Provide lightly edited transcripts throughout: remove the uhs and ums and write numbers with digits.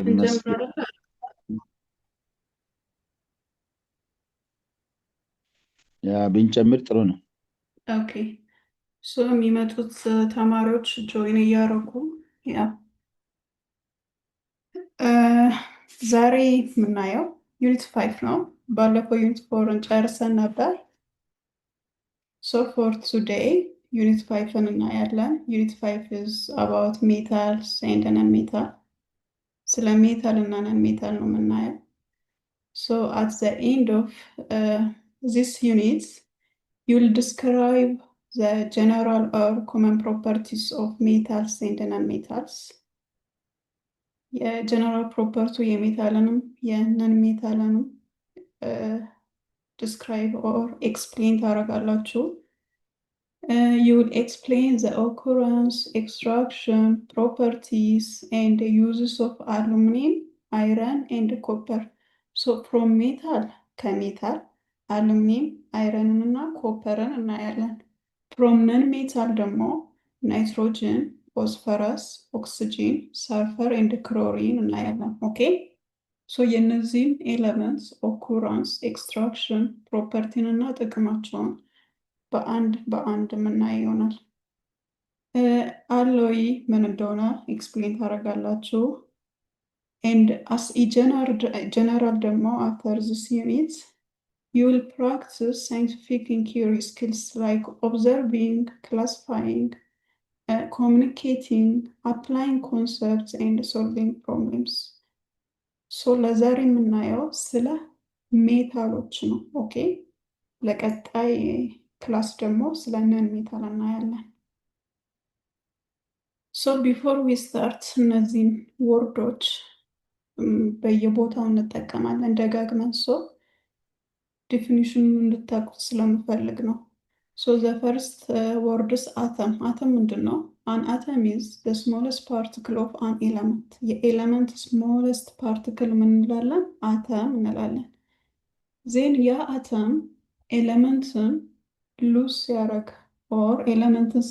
እንጀምራለን። ያ ብንጨምር ጥሩ ነው። ኦኬ ሶ የሚመጡት ተማሪዎች ጆይን እያደረጉ ያ ዛሬ የምናየው ዩኒት 5 ነው። ባለፈው ዩኒት 4ን ጨርሰን ነበር። ሶ ፎር ቱዴይ ዩኒት 5ን እናያለን። ዩኒት 5 is about metals and non-metal። ስለ ሜታል እና ነን ሜታል ነው የምናየው። So at the end of this unit you will describe the general or common properties of metals and non-metals. የጀነራል ፕሮፐርቲ የሜታልንም የነን ሜታልንም describe or explain ታደርጋላችሁ። You will explain the occurrence, extraction, properties, and the uses of aluminum, iron, and copper. So from metal, ከሜታል አሉሚኒየም አይረንን እና ኮፐርን እናያለን። from non metal ደግሞ ናይትሮጅን፣ ፎስፈረስ፣ ኦክስጂን፣ ሰልፈር ኤንድ ክሎሪን እናያለን። ኦኬ ሶ የእነዚህም ኤለመንትስ ኦኩራንስ፣ ኤክስትራክሽን፣ ፕሮፐርቲን እና ጥቅማቸውን በአንድ የምናይ ይሆናል። አሎይ ምን እንደሆነ ኤክስፕሌን ታደርጋላችሁ። and as a general ደግሞ after this unit you will practice scientific inquiry skills like observing, classifying, communicating, applying concepts, and solving problems. ሶ ለዛሬ የምናየው ስለ ሜታሎች ነው። ኦኬ ለቀጣይ ክላስ ደግሞ ስለ ነን ሜታል እናያለን። ሶ ቢፎር ዊ ስታርት እነዚህን ወርዶች በየቦታው እንጠቀማለን ደጋግመን። ሶ ዲፊኒሽኑን እንድታውቁት ስለምፈልግ ነው። ሶ ዘ ፈርስት ወርድስ አተም። አተም ምንድን ነው? አን አተም ኢዝ ዘ ስሞለስት ፓርቲክል ኦፍ አን ኤለመንት። የኤለመንት ስሞለስት ፓርቲክል ምን እንላለን? አተም እንላለን። ዜን ያ አተም ኤለመንትን ሉዝ ሲያደርግ ኦር ኤለመንትን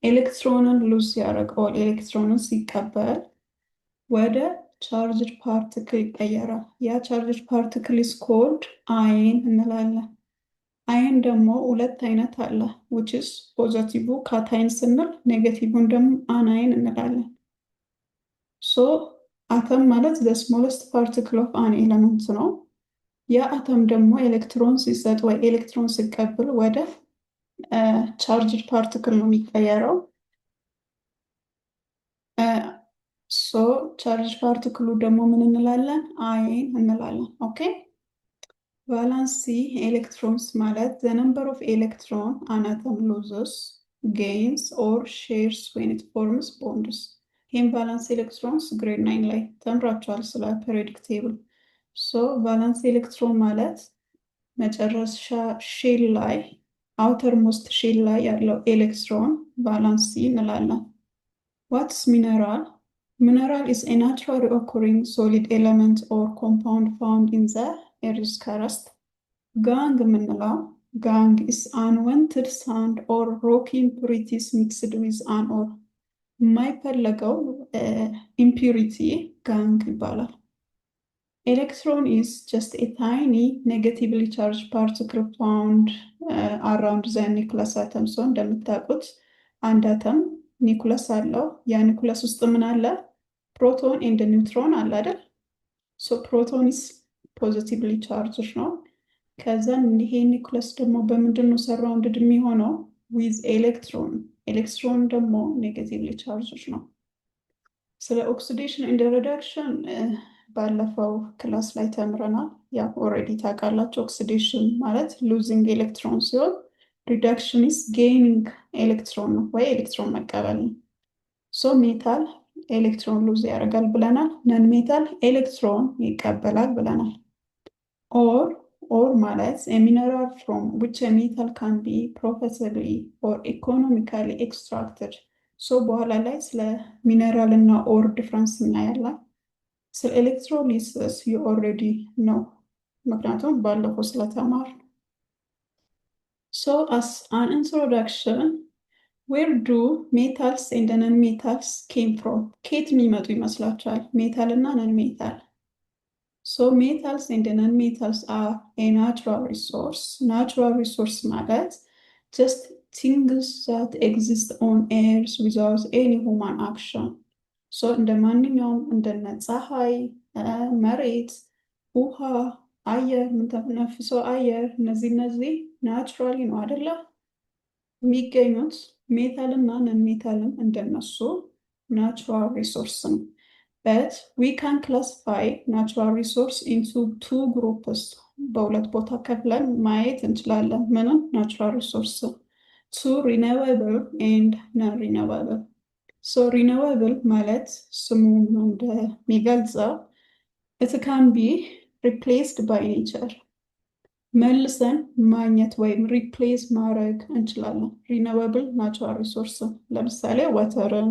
ኤሌክትሮንን ሉዝ ሲያደርግ ኦር ኤሌክትሮንን ሲቀበል ወደ ቻርጅድ ፓርቲክል ይቀየራል። ያ ቻርጅድ ፓርቲክል ኢዝ ኮልድ አየን እንላለን። አየን ደግሞ ሁለት አይነት አለ which is ፖዘቲቭ ካታይን ስንል ኔጌቲቭን ደግሞ አናይን እንላለን። ሶ አተም ማለት the smallest particle of an element ነው። ያ አተም ደግሞ ኤሌክትሮን ሲሰጥ ወይ ኤሌክትሮን ሲቀበል ወደ ቻርጅድ ፓርቲክል ነው የሚቀየረው። ሶ ቻርጅ ፓርቲክሉ ደግሞ ምን እንላለን? አየን እንላለን። ኦኬ ቫላንሲ ኤሌክትሮንስ ማለት the number of electron an atom loses, gains or shares when it forms bonds። ይህም ቫላንስ ኤሌክትሮንስ ግሬድ 9 ላይ ተምራችኋል ስለ ፔሪዮዲክ ቴብል። ሶ ቫላንስ ኤሌክትሮን ማለት መጨረሻ ሼል ላይ አውተር ሞስት ሼል ላይ ያለው ኤሌክትሮን ቫላንሲ እንላለን። ዋትስ ሚነራል? Mineral is a naturally occurring solid element or compound found in the earth's crust. Gang የምንለው gang is unwanted sand or rocky impurities mixed with an ore። የማይፈለገው impurity gang ይባላል። Electron is just a tiny negatively charged particle found around the nucleus atom። so እንደምታውቁት አንድ አተም ኒኩለስ አለው። ያ ኒኩለስ ውስጥ ምን አለ? ፕሮቶን ኤንድ ኒውትሮን አለ አይደል? ሶ ፕሮቶን ኢስ ፖዚቲቭሊ ቻርጅድ ነው። ከዛ ይሄ ኒኩለስ ደግሞ በምንድን ነው ሰራውንድድ የሚሆነው? ዊዝ ኤሌክትሮን። ኤሌክትሮን ደግሞ ኔጌቲቭሊ ቻርጅድ ነው። ስለ ኦክሲዴሽን ኤንድ ሪዳክሽን ባለፈው ክላስ ላይ ተምረናል። ያ ኦልሬዲ ታውቃላችሁ። ኦክሲዴሽን ማለት ሉዚንግ ኤሌክትሮን ሲሆን ሪዳክሽን ኢስ ጌይኒንግ ኤሌክትሮን ነው ወይ ኤሌክትሮን መቀበል ነው። ሶ ሜታል ኤሌክትሮን ሉዝ ያደርጋል ብለናል። ነን ሜታል ኤሌክትሮን ይቀበላል ብለናል። ኦር ማለት a mineral from which a metal can be profitably or economically extracted። ሶ በኋላ ላይ ስለ ሚነራል እና ኦር ዲፍረንስ እናያለን። ስለ ኤሌክትሮሊሲስ you already know ምክንያቱም ባለፈው ስለተማር። So as an introduction ዌር ዱ ሜታልስ ኤንድ ነን ሜታልስ ኬም ፍሮም? ከየት የሚመጡ ይመስላችኋል? ሜታል እና ነን ሜታል። ሶ ሜታልስ ኤንድ ነን ሜታልስ አር ኤ ናቹራል ሪሶርስ። ናቹራል ሪሶርስ ማለት ጀስት ቲንግስ ዛት ኤግዚስት ኦን ኤርስ ዊዛውት ኤኒ ሁማን አክሽን። ሶ እንደ ማንኛውም እንደነ ፀሐይ፣ መሬት፣ ውሃ፣ አየር፣ የምንተነፍሰው አየር እነዚህ ናቹራሊ ነው አይደለ የሚገኙት። ሜታል እና ነን ሜታልም እንደነሱ ናቹራል ሪሶርስ ነው። በት ዊ ካን ክላሲፋይ ናቹራል ሪሶርስ ኢንቱ ቱ ግሩፕስ። በሁለት ቦታ ከፍለን ማየት እንችላለን። ምንም ናቹራል ሪሶርስ ቱ ሪኒዌብል ኤንድ ነን ሪኒዌብል። ሶ ሪኒዌብል ማለት ስሙ እንደሚገልጸው it can be replaced by nature። መልሰን ማግኘት ወይም ሪፕሌስ ማድረግ እንችላለን ሪኒዌብል ናቹራል ሪሶርስ። ለምሳሌ ወተርን፣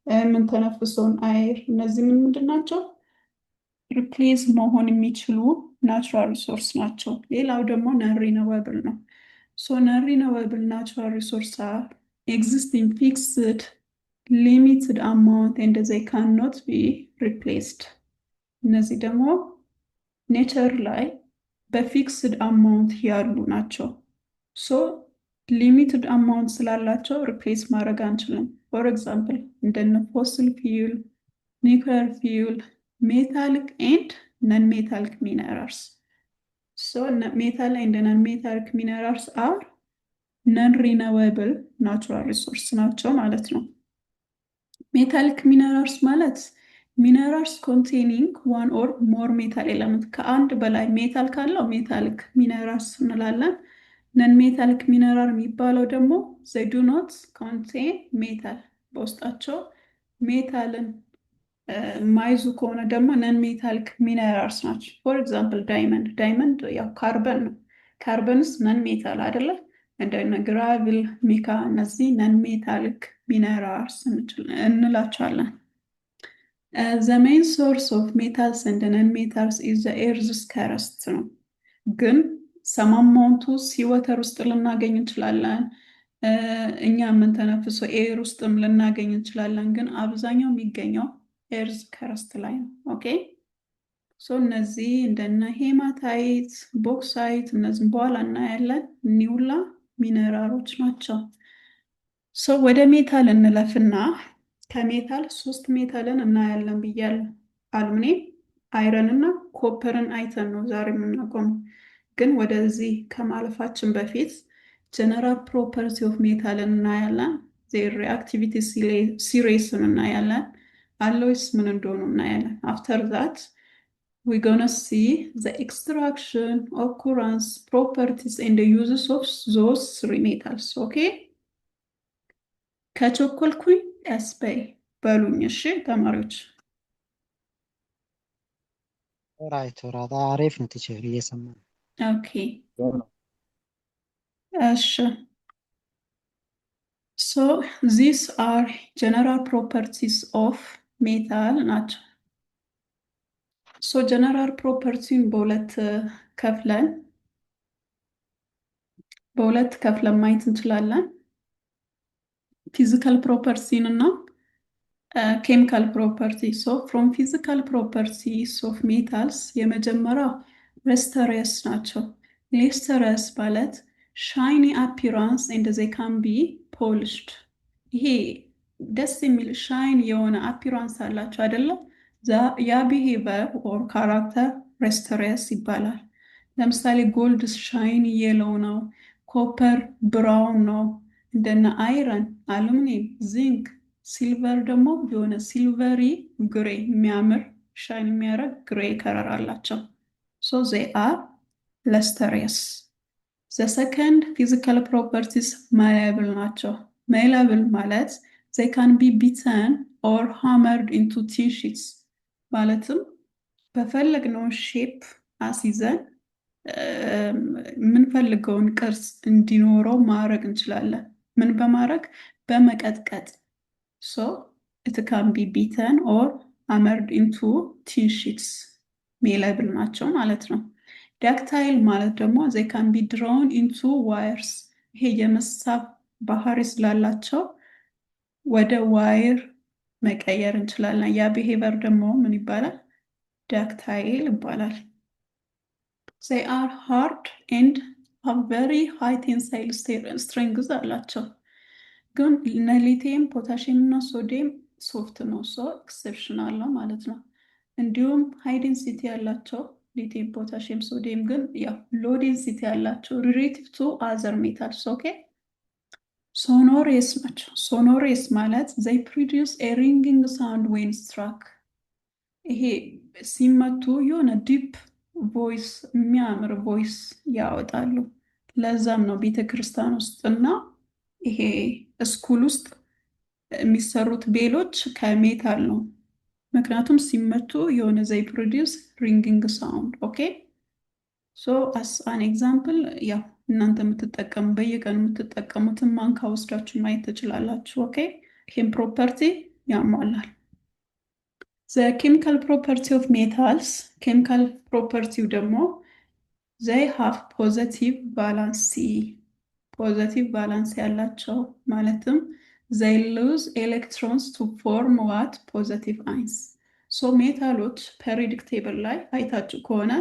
የምንተነፍሰውን አየር፣ እነዚህ ምንድን ናቸው? ሪፕሌስ መሆን የሚችሉ ናቹራል ሪሶርስ ናቸው። ሌላው ደግሞ ነን ሪኒዌብል ነው። ሶ ነን ሪኒዌብል ናቹራል ሪሶርስ አር ኤግዚስቲንግ ፊክስድ ሊሚትድ አማውንት ኤንድ ዘይ ካን ኖት ቢ ሪፕሌስድ። እነዚህ ደግሞ ኔቸር ላይ በፊክስድ አማውንት ያሉ ናቸው። ሶ ሊሚትድ አማውንት ስላላቸው ሪፕሌስ ማድረግ አንችልም። ፎር ኤግዛምፕል እንደነ ፎሲል ፊውል፣ ኒውክሊየር ፊውል፣ ሜታሊክ ኤንድ ነን ሜታሊክ ሚነራልስ። ሶ ሜታል ኤንድ ነን ሜታሊክ ሚነራልስ አር ነን ሪኒዌብል ናቹራል ሪሶርስ ናቸው ማለት ነው። ሜታሊክ ሚነራልስ ማለት ሚነራልስ ኮንቴኒንግ ዋን ኦር ሞር ሜታል ኤለመንት፣ ከአንድ በላይ ሜታል ካለው ሜታሊክ ሚነራልስ እንላለን። ነን ሜታሊክ ሚነራል የሚባለው ደግሞ ዘይ ዱ ኖት ኮንቴን ሜታል፣ በውስጣቸው ሜታልን ማይዙ ከሆነ ደግሞ ነን ሜታሊክ ሚነራልስ ናቸው። ፎር ኤግዛምፕል ዳይመንድ ያው ካርበን ነው። ካርበንስ ነን ሜታል አይደለ? እንደነ ግራቪል፣ ሚካ እነዚህ ነን ሜታሊክ ሚነራልስ እንላቸዋለን። The main source of metals and non-metals is the earth's crust ነው። ግን ሰማማውንቱ ሲወተር ውስጥ ልናገኝ እንችላለን። እኛ የምንተነፍሰው ኤር ውስጥም ልናገኝ እንችላለን። ግን አብዛኛው የሚገኘው ኤርዝ ከረስት ላይ ነው። ኦኬ ሶ እነዚህ እንደነ ሄማታይት፣ ቦክሳይት እነዚህም በኋላ እናያለን። ኒውላ ሚነራሎች ናቸው። ሶ ወደ ሜታል እንለፍና ከሜታል 3 ሜታልን እናያለን ብያለሁ። አሉሚኒየም፣ አይረን እና ኮፐርን አይተን ነው ዛሬ የምናቆመው። ግን ወደዚህ ከማለፋችን በፊት ጀነራል ፕሮፐርቲ ኦፍ ሜታልን እናያለን። ዜር ሪአክቲቪቲ ሲሬስን እናያለን። አሎይስ ምን እንደሆኑ እናያለን። አፍተር ዛት ዊ ጎና ሲ ዘ ኤክስትራክሽን ኦኩራንስ ፕሮፐርቲስ ኤንድ ዩዝስ ኦፍ ዞስ 3 ሜታልስ። ኦኬ ከቸኮልኩኝ ቀስ በይ በሉኝ እሺ ተማሪዎች። ኦራይት አሪፍ ነው ቲቸር እየሰማን። ኦኬ እሺ ሶ ዚስ አር ጀነራል ፕሮፐርቲስ ኦፍ ሜታል ናቸው። ሶ ጀነራል ፕሮፐርቲን በሁለት ከፍለን ማየት እንችላለን። ፊዚካል ፕሮፐርቲን እና ኬሚካል ፕሮፐርቲ። ሶ ፍሮም ፊዚካል ፕሮፐርቲስ ኦፍ ሜታልስ የመጀመሪያው ሬስተሪየስ ናቸው። ሬስተሪየስ ማለት ሻይኒ አፒራንስ ኤንድ ዘይ ካን ቢ ፖሊሽድ። ይሄ ደስ የሚል ሻይን የሆነ አፒራንስ አላቸው አይደለም? ያ ቢሄቨር ኦር ካራክተር ሬስተሪየስ ይባላል። ለምሳሌ ጎልድ ሻይን የለው ነው፣ ኮፐር ብራውን ነው። እንደነ አይረን፣ አሉሚኒየም፣ ዚንክ፣ ሲልቨር ደግሞ የሆነ ሲልቨሪ ግሬ የሚያምር ሻይን የሚያደርግ ግሬ ከለር አላቸው። ሶ ዜይ አር ለስተሪየስ። ዘ ሰከንድ ፊዚካል ፕሮፐርቲስ ማላብል ናቸው። ማላብል ማለት ዘይ ካን ቢ ቢተን ኦር ሃመርድ ኢንቱ ቲን ሺትስ፣ ማለትም በፈለግነውን ሼፕ አስይዘን የምንፈልገውን ቅርጽ እንዲኖረው ማድረግ እንችላለን። ምን በማድረግ? በመቀጥቀጥ። ሶ ኢት ካን ቢ ቢተን ኦር ሃመርድ ኢንቱ ቲን ሺትስ ሜላብል ናቸው ማለት ነው። ዳክታይል ማለት ደግሞ ዘይ ካን ቢ ድሮውን ኢንቱ ዋየርስ፣ ይሄ የመሳብ ባህሪ ስላላቸው ወደ ዋይር መቀየር እንችላለን። ያ ቢሄቨር ደግሞ ምን ይባላል? ዳክታይል ይባላል። they are hard and have very high tensile strength አላቸው። ግን እነ ሊቲየም፣ ፖታሽየም እና ሶዲየም ሶፍት ነው፣ ሶ ኤክሰፕሽናል ነው ማለት ነው። እንዲሁም ሃይ ዴንሲቲ ያላቸው ሊቲየም፣ ፖታሽየም፣ ሶዲየም ግን ያው ሎ ዴንሲቲ ያላቸው ሪሌቲቭ ቱ አዘር ሜታልስ። ኦኬ ሶኖሬስ ናቸው። ሶኖሬስ ማለት ዘይ ፕሮዲውስ ኤ ሪንጊንግ ሳውንድ ዌን ስትራክ። ይሄ ሲመቱ የሆነ ዲፕ ቮይስ የሚያምር ቮይስ ያወጣሉ። ለዛም ነው ቤተ ክርስቲያን ውስጥ እና ይሄ ስኩል ውስጥ የሚሰሩት ቤሎች ከሜታል ነው። ምክንያቱም ሲመቱ የሆነ ዘይ ፕሮዲውስ ሪንጊንግ ሳውንድ። ኦኬ ሶ አስ አን ኤግዛምፕል ያው እናንተ የምትጠቀሙ በየቀኑ የምትጠቀሙትን ማንካ ወስዳችሁ ማየት ትችላላችሁ። ኦኬ ይህም ፕሮፐርቲ ያሟላል። ዘ ኬሚካል ፕሮፐርቲ ኦፍ ሜታልስ፣ ኬሚካል ፕሮፐርቲው ደግሞ ዘይ ሃቭ ፖዘቲቭ ቫላንሲ፣ ፖዘቲቭ ቫላንሲ ያላቸው ማለትም ዘይ ሉዝ ኤሌክትሮንስ ቱ ፎርም ዋት ፖዘቲቭ አይንስ። ሶ ሜታሎች ፔሪዮዲክ ቴብል ላይ አይታችሁ ከሆነ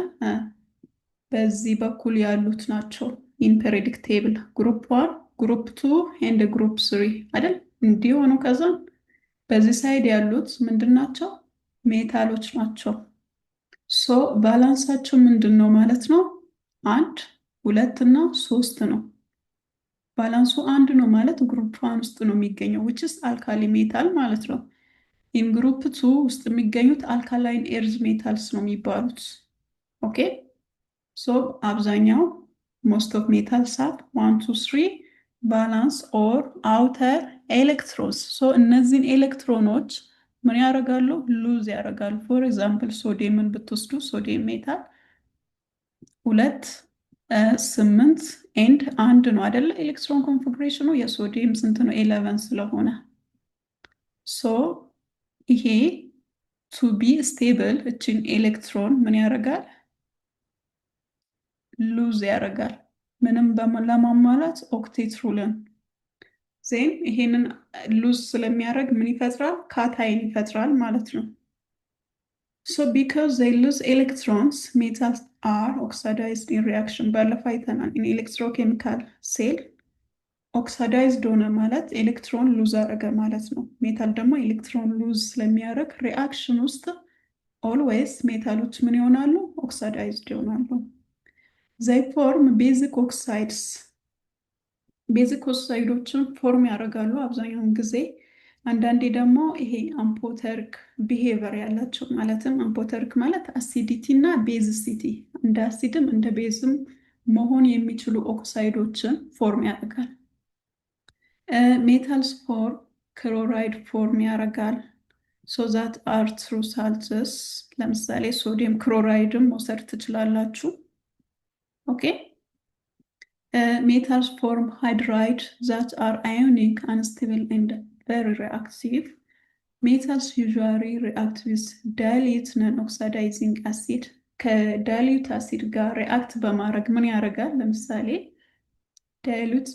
በዚህ በኩል ያሉት ናቸው። ኢን ፔሪዮዲክ ቴብል ግሩፕ 1 ግሩፕ 2 ኤንድ ግሩፕ 3 አይደል? እንዲሆኑ ከዛ በዚህ ሳይድ ያሉት ምንድን ናቸው? ሜታሎች ናቸው። ሶ ቫላንሳቸው ምንድን ነው ማለት ነው? 1 2 እና 3 ነው። ባላንሱ 1 ነው ማለት ግሩፕ 1 ውስጥ ነው የሚገኘው which is አልካሊ ሜታል ማለት ነው። ኢን ግሩፕ 2 ውስጥ የሚገኙት አልካላይን ኤርዝ ሜታልስ ነው የሚባሉት። ኦኬ ሶ አብዛኛው most of metals have 1 2 3 valence or outer electrons። ሶ እነዚህን ኤሌክትሮኖች ምን ያደርጋሉ? ሉዝ ያደርጋሉ። ፎር ኤግዛምፕል ሶዲየምን ብትወስዱ ሶዲየም ሜታል 2 8 ኤንድ 1 ነው አይደለ? ኤሌክትሮን ኮንፊግሬሽኑ የሶዲየም ስንት ነው? 11 ስለሆነ ሶ ይሄ ቱ ቢ ስቴብል እችን ኤሌክትሮን ምን ያደርጋል? ሉዝ ያደርጋል። ምንም ለማሟላት ኦክቴት ሩልን ዜን ይሄንን ሉዝ ስለሚያደርግ ምን ይፈጥራል? ካታይን ይፈጥራል ማለት ነው። ሶ ቢካዝ ዘይ ሉዝ ኤሌክትሮንስ ሜታልስ አር ኦክሳዳይዝድ ኢን ሪያክሽን። ባለፈው አይተናል። ኢን ኤሌክትሮኬሚካል ሴል ኦክሳዳይዝድ ሆነ ማለት ኤሌክትሮን ሉዝ አደረገ ማለት ነው። ሜታል ደግሞ ኤሌክትሮን ሉዝ ስለሚያደርግ ሪአክሽን ውስጥ ኦልዌይስ ሜታሎች ምን ይሆናሉ? ኦክሳዳይዝድ ይሆናሉ። ዘይ ፎርም ቤዚክ ኦክሳይድስ። ቤዚክ ኦክሳይዶችን ፎርም ያደርጋሉ አብዛኛውን ጊዜ። አንዳንዴ ደግሞ ይሄ አምፖተርክ ቢሄቨር ያላቸው ማለትም አምፖተርክ ማለት አሲዲቲ እና ቤዝሲቲ እንደ አሲድም እንደ ቤዝም መሆን የሚችሉ ኦክሳይዶችን ፎርም ያደርጋል። ሜታልስ ፎርም ክሎራይድ ፎርም ያደርጋል። ሶ ዛት አር ትሩ ሳልትስ። ለምሳሌ ሶዲየም ክሎራይድም መውሰድ ትችላላችሁ። ኦኬ metals form hydride that are ionic, unstable and very reactive. Metals usually react with dilute non-oxidizing acid. ከዳይሉት አሲድ ጋር ሪአክት በማድረግ ምን ያደርጋል? ለምሳሌ ዳይሉት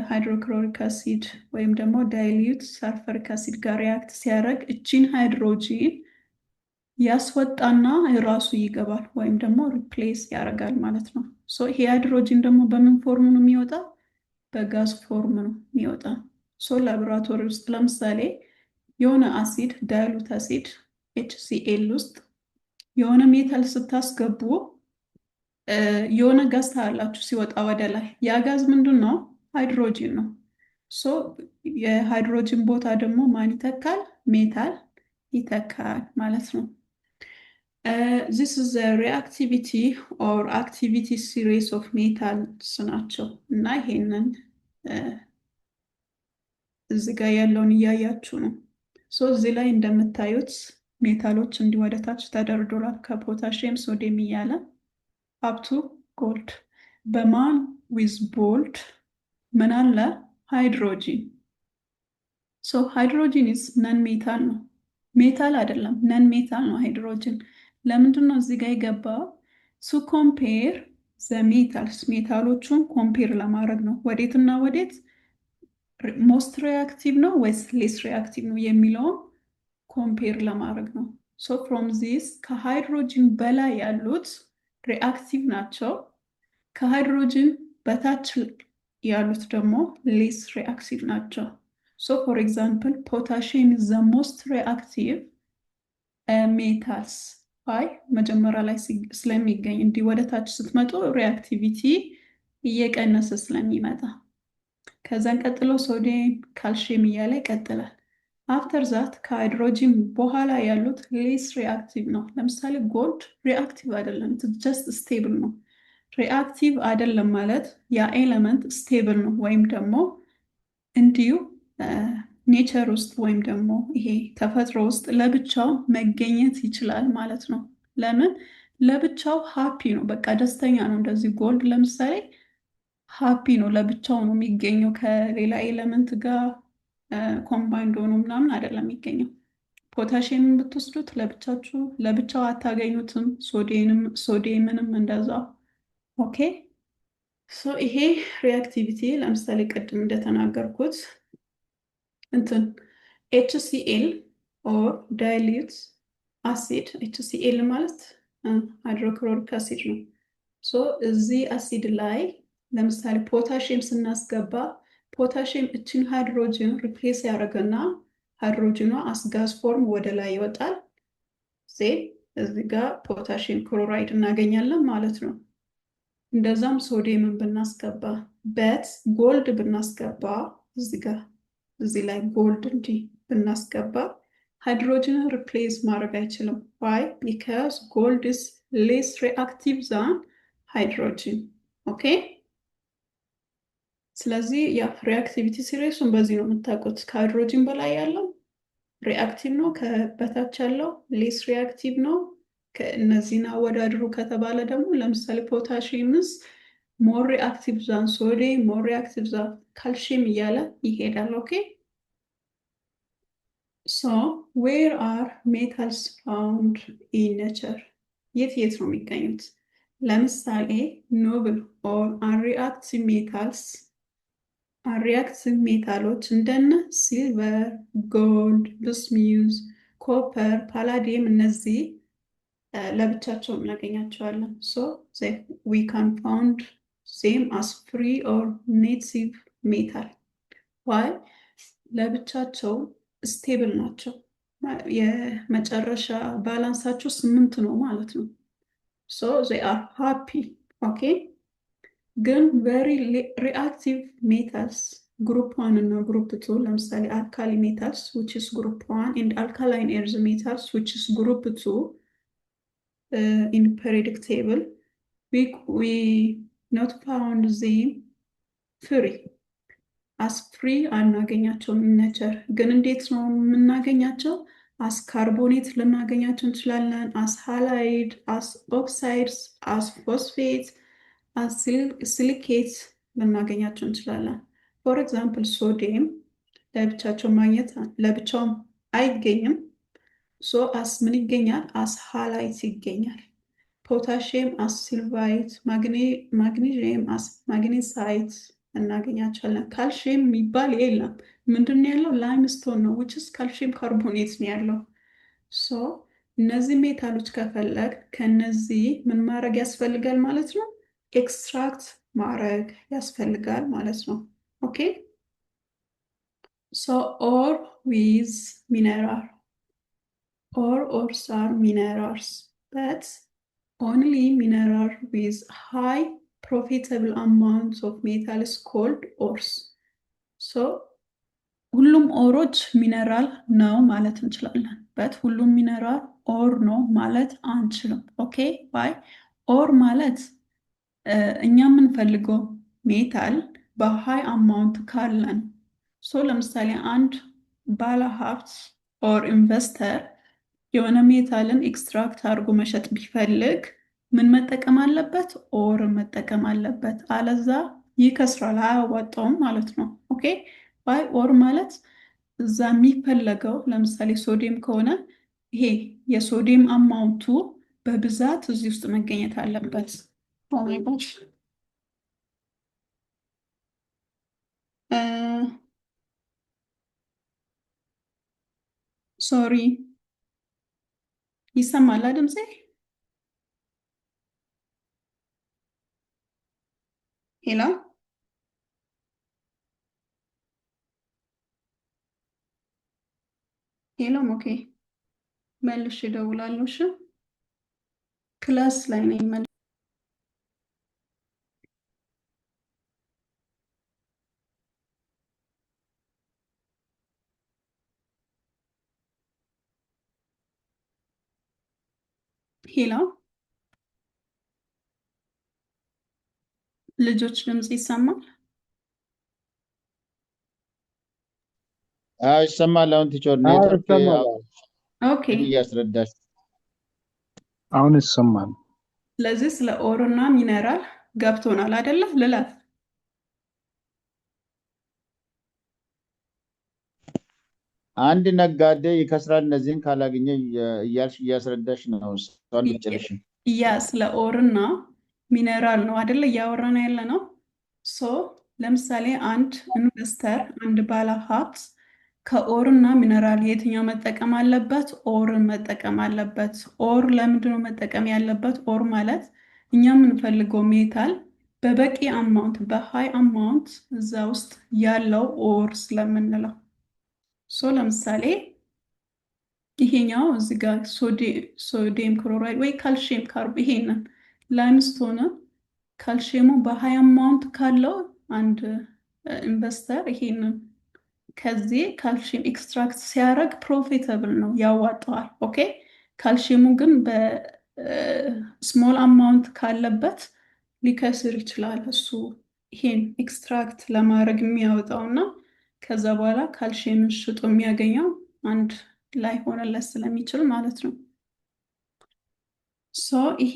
ሃይድሮክሎሪክ አሲድ ወይም ደግሞ ዳይሉት ሳልፈሪክ አሲድ ጋር ሪአክት ሲያደርግ እቺን ሃይድሮጂን ያስወጣና ራሱ ይገባል ወይም ደግሞ ሪፕሌስ ያደርጋል ማለት ነው። ሶ ይሄ ሃይድሮጂን ደግሞ በምን ፎርም ነው የሚወጣ? በጋዝ ፎርም ነው የሚወጣ። ሶ ላቦራቶሪ ውስጥ ለምሳሌ የሆነ አሲድ ዳይሉት አሲድ HCl ውስጥ የሆነ ሜታል ስታስገቡ የሆነ ጋዝ ታያላችሁ ሲወጣ ወደ ላይ። ያ ጋዝ ምንድን ነው? ሃይድሮጂን ነው። ሶ የሃይድሮጂን ቦታ ደግሞ ማን ይተካል? ሜታል ይተካል ማለት ነው። this is the reactivity or activity series of metals ናቸው እና ይሄንን እዚህ ጋር ያለውን እያያችሁ ነው። ሶ እዚህ ላይ እንደምታዩት ሜታሎች እንዲህ ወደ ታች ተደርድሯል ከፖታሽየም ሶዲየም እያለ አፕቱ ጎልድ። በማን ዊዝ ቦልድ ምን አለ? ሃይድሮጂን። ሶ ሃይድሮጂን ኢዝ ነን ሜታል ነው፣ ሜታል አይደለም፣ ነን ሜታል ነው ሃይድሮጂን። ለምንድን ነው እዚህ ጋር የገባው? ሱ ኮምፔር ዘ ሜታልስ፣ ሜታሎቹን ኮምፔር ለማድረግ ነው። ወዴትና ወዴት? ሞስት ሪአክቲቭ ነው ወይስ ሌስ ሪአክቲቭ ነው የሚለውን ኮምፔር ለማድረግ ነው። ሶ ፍሮም ዚስ ከሃይድሮጅን በላይ ያሉት ሪአክቲቭ ናቸው። ከሃይድሮጅን በታች ያሉት ደግሞ ሌስ ሪአክቲቭ ናቸው። ሶ ፎር ኤግዛምፕል ፖታሽየም ኢዝ ዘ ሞስት ሪአክቲቭ ሜታልስ አይ መጀመሪያ ላይ ስለሚገኝ እንዲህ ወደ ታች ስትመጡ ሪአክቲቪቲ እየቀነሰ ስለሚመጣ ከዛን ቀጥሎ ሶዲየም፣ ካልሽየም እያለ ይቀጥላል። አፍተር ዛት ከሃይድሮጂን በኋላ ያሉት ሌስ ሪአክቲቭ ነው። ለምሳሌ ጎልድ ሪአክቲቭ አይደለም፣ ጀስት ስቴብል ነው። ሪአክቲቭ አይደለም ማለት ያ ኤለመንት ስቴብል ነው ወይም ደግሞ እንዲሁ ኔቸር ውስጥ ወይም ደግሞ ይሄ ተፈጥሮ ውስጥ ለብቻው መገኘት ይችላል ማለት ነው። ለምን? ለብቻው ሃፒ ነው፣ በቃ ደስተኛ ነው። እንደዚህ ጎልድ ለምሳሌ ሃፒ ነው፣ ለብቻው ነው የሚገኘው፣ ከሌላ ኤለመንት ጋር ኮምባይንድ ሆኖ ምናምን አይደለም የሚገኘው። ፖታሽየምን ብትወስዱት ለብቻው አታገኙትም፣ ሶዲየምንም እንደዛ። ኦኬ ሶ ይሄ ሪአክቲቪቲ ለምሳሌ ቅድም እንደተናገርኩት እንትን HCl ኦር ዳይሊዩት አሲድ HCl ማለት ሃይድሮክሎሪክ አሲድ ነው። ሶ እዚህ አሲድ ላይ ለምሳሌ ፖታሽየም ስናስገባ ፖታሽየም እችን ሃይድሮጅን ሪፕሌስ ያደረገና ሃይድሮጅኗ አስጋዝ ፎርም ወደ ላይ ይወጣል። እዚህ ጋር ፖታሽየም ክሎራይድ እናገኛለን ማለት ነው። እንደዛም ሶዲየምን ብናስገባ በት ጎልድ ብናስገባ እዚህ ላይ ጎልድ እንዲህ ብናስገባ ሃይድሮጅንን ሪፕሌስ ማድረግ አይችልም። ዋይ? ቢካዝ ጎልድ ኢዝ ሌስ ሪአክቲቭ ዛን ሃይድሮጅን። ኦኬ ስለዚህ ያ ሪአክቲቪቲ ሲሪየሱን በዚህ ነው የምታውቁት። ከሃይድሮጅን በላይ ያለው ሪአክቲቭ ነው፣ ከበታች ያለው ሌስ ሪአክቲቭ ነው። ከእነዚህን አወዳድሩ ከተባለ ደግሞ ለምሳሌ ፖታሽየምስ ሞር ሪአክቲቭ ዛን ሶዲየም፣ ሞር ሪአክቲቭ ዛን ካልሽየም እያለ ይሄዳል። ኦኬ ሶ ዌር አር ሜታልስ ፋውንድ ኢን ኔቸር? የት ነው የሚገኙት? ለምሳሌ ኖብል ኦር አንሪአክቲቭ ሜታልስ ሪአክቲቭ ሜታሎች እንደነ ሲልቨር፣ ጎልድ፣ ብስሚዝ፣ ኮፐር፣ ፓላዲየም እነዚህ ለብቻቸው እናገኛቸዋለን። ሶ ዊ ካን ፋውንድ ዜም አስ ፍሪ ኦር ኔቲቭ ሜታል። ዋይ? ለብቻቸው ስቴብል ናቸው። የመጨረሻ ባላንሳቸው 8 ነው ማለት ነው። ሶ ዜይ አር ሃፒ። ኦኬ ግን ቨሪ ሪአክቲቭ ሜታልስ ግሩፕ 1 እና ግሩፕ 2 ለምሳሌ አልካሊ ሜታልስ which is group 1 and alkaline earth metals which is group 2 in periodic table we not found them free as free አናገኛቸውም ኔቸር። ግን እንዴት ነው የምናገኛቸው? አስ ካርቦኔት ልናገኛቸው እንችላለን፣ አስ ሃላይድ፣ አስ ኦክሳይድስ፣ አስ ፎስፌት፣ ሲሊኬት ልናገኛቸው እንችላለን። ፎር ኤግዛምፕል ሶዲየም ለብቻቸው ማግኘት ለብቻውም አይገኝም። ሶ አስ ምን ይገኛል? አስ ሃላይት ይገኛል። ፖታሽየም አስ ሲልቫይት፣ ማግኔዥየም አስ ማግኔሳይት እናገኛቸዋለን። ካልሽየም የሚባል የለም። ምንድን ነው ያለው? ላይምስቶን ነው which is ካልሽየም ካርቦኔት ነው ያለው። ሶ እነዚህ ሜታሎች ከፈለግ ከነዚህ ምን ማድረግ ያስፈልጋል ማለት ነው? ኤክስትራክት ማድረግ ያስፈልጋል ማለት ነው። ኦኬ ሶ ኦር ዊዝ ሚነራል ኦርስ አር ሚነራልስ በት ኦንሊ ሚነራል ዊዝ ሃይ ፕሮፊታብል አማውንት ኦፍ ሜታል ኢዝ ኮልድ ኦርስ። ሶ ሁሉም ኦሮች ሚነራል ነው ማለት እንችላለን። በት ሁሉም ሚነራል ኦር ነው ማለት አንችልም። ኦኬ ባይ ኦር ማለት እኛ የምንፈልገው ሜታል በሃይ አማውንት ካለን። ሶ ለምሳሌ አንድ ባለሀብት ኦር ኢንቨስተር የሆነ ሜታልን ኤክስትራክት አድርጎ መሸጥ ቢፈልግ ምን መጠቀም አለበት? ኦር መጠቀም አለበት። አለዛ ይከስራል፣ አያዋጣውም ማለት ነው። ኦኬ ባይ ኦር ማለት እዛ የሚፈለገው ለምሳሌ ሶዲየም ከሆነ ይሄ የሶዲየም አማውንቱ በብዛት እዚህ ውስጥ መገኘት አለበት። Oh my gosh. ሶሪ ይሰማል ድምፄ? ሄሎ ሄሎ ኦኬ፣ መልሼ እደውላለሁ። እሺ ክላስ ላይ ነኝ። ሄሎ ልጆች ድምፅ ይሰማል? ይሰማል። አሁን ቲቸር አዎ ኔትወርክ ይሰማል። ኦኬ። እያስረዳሽ አሁን ይሰማል። ስለዚህ ስለ ኦር እና ሚነራል ገብቶናል አይደለ? ልለፍ። አንድ ነጋዴ ይከስራል እነዚህን ካላገኘ እያልሽ እያስረዳሽ ነው። እሷን ብትጨርሽ ያ ስለ ኦር እና ሚነራል ነው አይደለ እያወራን ያለ ነው። ሶ ለምሳሌ አንድ ኢንቨስተር፣ አንድ ባለ ሀብት ከኦር እና ሚነራል የትኛው መጠቀም አለበት? ኦርን መጠቀም አለበት። ኦር ለምንድን ነው መጠቀም ያለበት? ኦር ማለት እኛ የምንፈልገው ሜታል በበቂ አማውንት፣ በሃይ አማውንት እዛ ውስጥ ያለው ኦር ስለምንለው። ሶ ለምሳሌ ይሄኛው እዚህ ጋር ሶዲየም ክሎራይድ ወይ ካልሽየም ካርብ፣ ይሄንን ላይምስቶንን ካልሽየሙ በሃይ አማውንት ካለው አንድ ኢንቨስተር ይሄንን ከዚህ ካልሽየም ኤክስትራክት ሲያደርግ ፕሮፊታብል ነው፣ ያዋጠዋል። ኦኬ። ካልሽየሙ ግን በስሞል አማውንት ካለበት ሊከስር ይችላል። እሱ ይሄን ኤክስትራክት ለማድረግ የሚያወጣው እና ከዛ በኋላ ካልሽየምን ሽጦ የሚያገኘው አንድ ላይ ሆነለት ስለሚችል ማለት ነው። ሶ ይሄ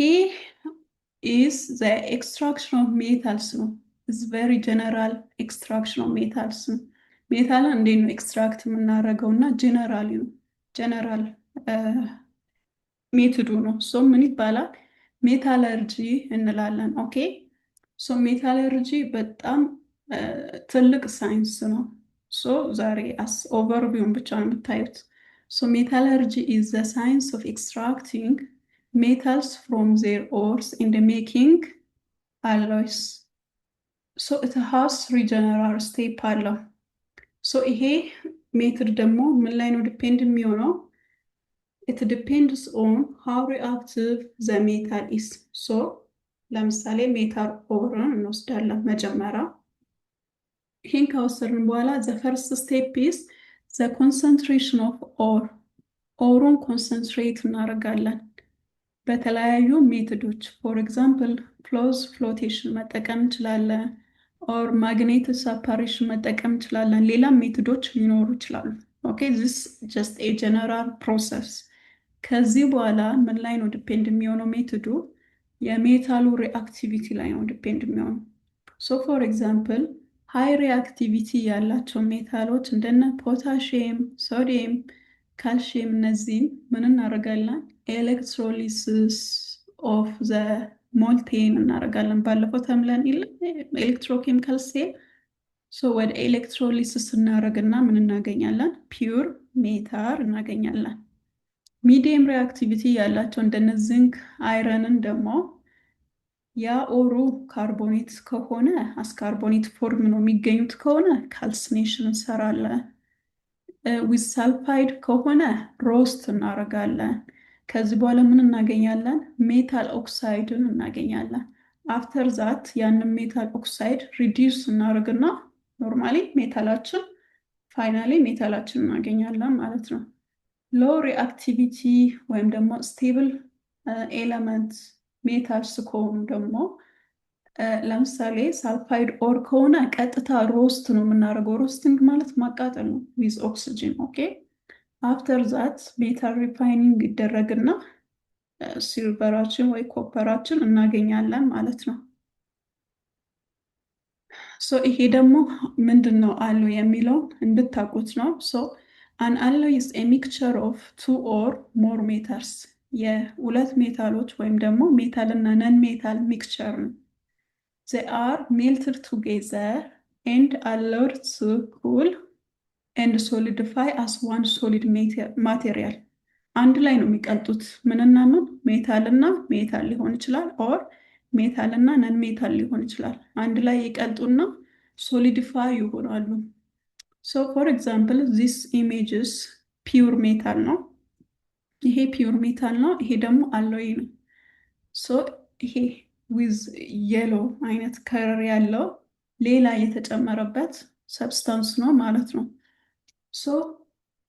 ኢዝ ዘ ኤክስትራክሽን ኦፍ ሜታልስ ነው። ኢዝ ቨሪ ጀነራል ኤክስትራክሽን ኦፍ ሜታልስ ነው። ሜታልን እንዴት ነው ኤክስትራክት የምናደርገው? እና ጀነራሊ ነው፣ ጀነራል ሜትዱ ነው። ሶ ምን ይባላል? ሜታለርጂ እንላለን። ኦኬ። ሶ ሜታለርጂ በጣም ትልቅ ሳይንስ ነው። ሶ ዛሬ ኦቨርቪውን ብቻ ነው የምታዩት። ሶ ሜታለርጂ ኢዝ ዘ ሳይንስ ኦፍ ኤክስትራክቲንግ metals from their ores and making alloys. So it has three general step አለው። ሶ ይሄ ሜትድ ደግሞ ምን ላይ ነው ዲፔንድ የሚሆነው? it depends on how reactive the metal is. ሶ ለምሳሌ ሜታል ኦርን እንወስዳለን መጀመሪያ። ይህን ከወሰድን በኋላ the first step is the concentration of ore. ኦሩን ኮንሰንትሬት እናደርጋለን በተለያዩ ሜቶዶች። ፎር ኤግዛምፕል ክሎዝ ፍሎቴሽን መጠቀም እንችላለን፣ ኦር ማግኔት ሰፓሬሽን መጠቀም እንችላለን። ሌላም ሜቶዶች ሊኖሩ ይችላሉ። ኦኬ ዚስ ጀስት ኤ ጀነራል ፕሮሰስ። ከዚህ በኋላ ምን ላይ ነው ዲፔንድ የሚሆነው ሜቶዱ? የሜታሉ ሪአክቲቪቲ ላይ ነው ዲፔንድ የሚሆነው። ሶ ፎር ኤግዛምፕል ሃይ ሪአክቲቪቲ ያላቸው ሜታሎች እንደነ ፖታሽየም፣ ሶዲየም፣ ካልሽየም እነዚህን ምን እናደርጋለን? ኤሌክትሮሊሲስ ኦፍ ዘ ሞልቴን እናደርጋለን። ባለፈው ተምለን ኤሌክትሮኬሚካል ሴል። ሶ ወደ ኤሌክትሮሊሲስ እናደርግና ምን እናገኛለን? ፒውር ሜታል እናገኛለን። ሚዲየም ሪአክቲቪቲ ያላቸው እንደነ ዝንክ፣ አይረንን ደግሞ ያ ኦሩ ካርቦኔት ከሆነ አስካርቦኔት ፎርም ነው የሚገኙት ከሆነ ካልሲኔሽን እንሰራለን። ዊዝ ሳልፋይድ ከሆነ ሮስት እናደርጋለን። ከዚህ በኋላ ምን እናገኛለን? ሜታል ኦክሳይድን እናገኛለን። አፍተር ዛት ያንን ሜታል ኦክሳይድ ሪዲዩስ እናደርግና ኖርማሊ ሜታላችን ፋይናሊ ሜታላችን እናገኛለን ማለት ነው። ሎ ሪአክቲቪቲ ወይም ደግሞ ስቴብል ኤለመንት ሜታልስ ከሆኑ ደግሞ ለምሳሌ ሳልፋይድ ኦር ከሆነ ቀጥታ ሮስት ነው የምናደርገው። ሮስቲንግ ማለት ማቃጠል ነው ዊዝ ኦክሲጅን። ኦኬ አፍተር ዛት ሜታል ሪፋይኒንግ ይደረግና ሲልቨራችን ወይ ኮፐራችን እናገኛለን ማለት ነው። ሶ ይሄ ደግሞ ምንድን ነው አሎ የሚለው እንድታውቁት ነው። ሶ አን አሎ ኢዝ ኤ ሚክቸር ኦፍ ቱ ኦር ሞር ሜታልስ፣ የሁለት ሜታሎች ወይም ደግሞ ሜታል እና ነን ሜታል ሚክቸር ነው። they are melted together and allowed to cool and solidify as one solid material አንድ ላይ ነው የሚቀልጡት። ምንና ምን? ሜታል እና ሜታል ሊሆን ይችላል፣ ኦር ሜታል እና ነን ሜታል ሊሆን ይችላል። አንድ ላይ ይቀልጡና ሶሊዲፋይ ይሆናሉ። ሶ ፎር ኤግዛምፕል ዚስ ኢሜጅስ ፒውር ሜታል ነው። ይሄ ፒውር ሜታል ነው። ይሄ ደግሞ አሎይ ነው። ሶ ይሄ ዊዝ የሎ አይነት ከለር ያለው ሌላ የተጨመረበት ሰብስታንስ ነው ማለት ነው። ሶ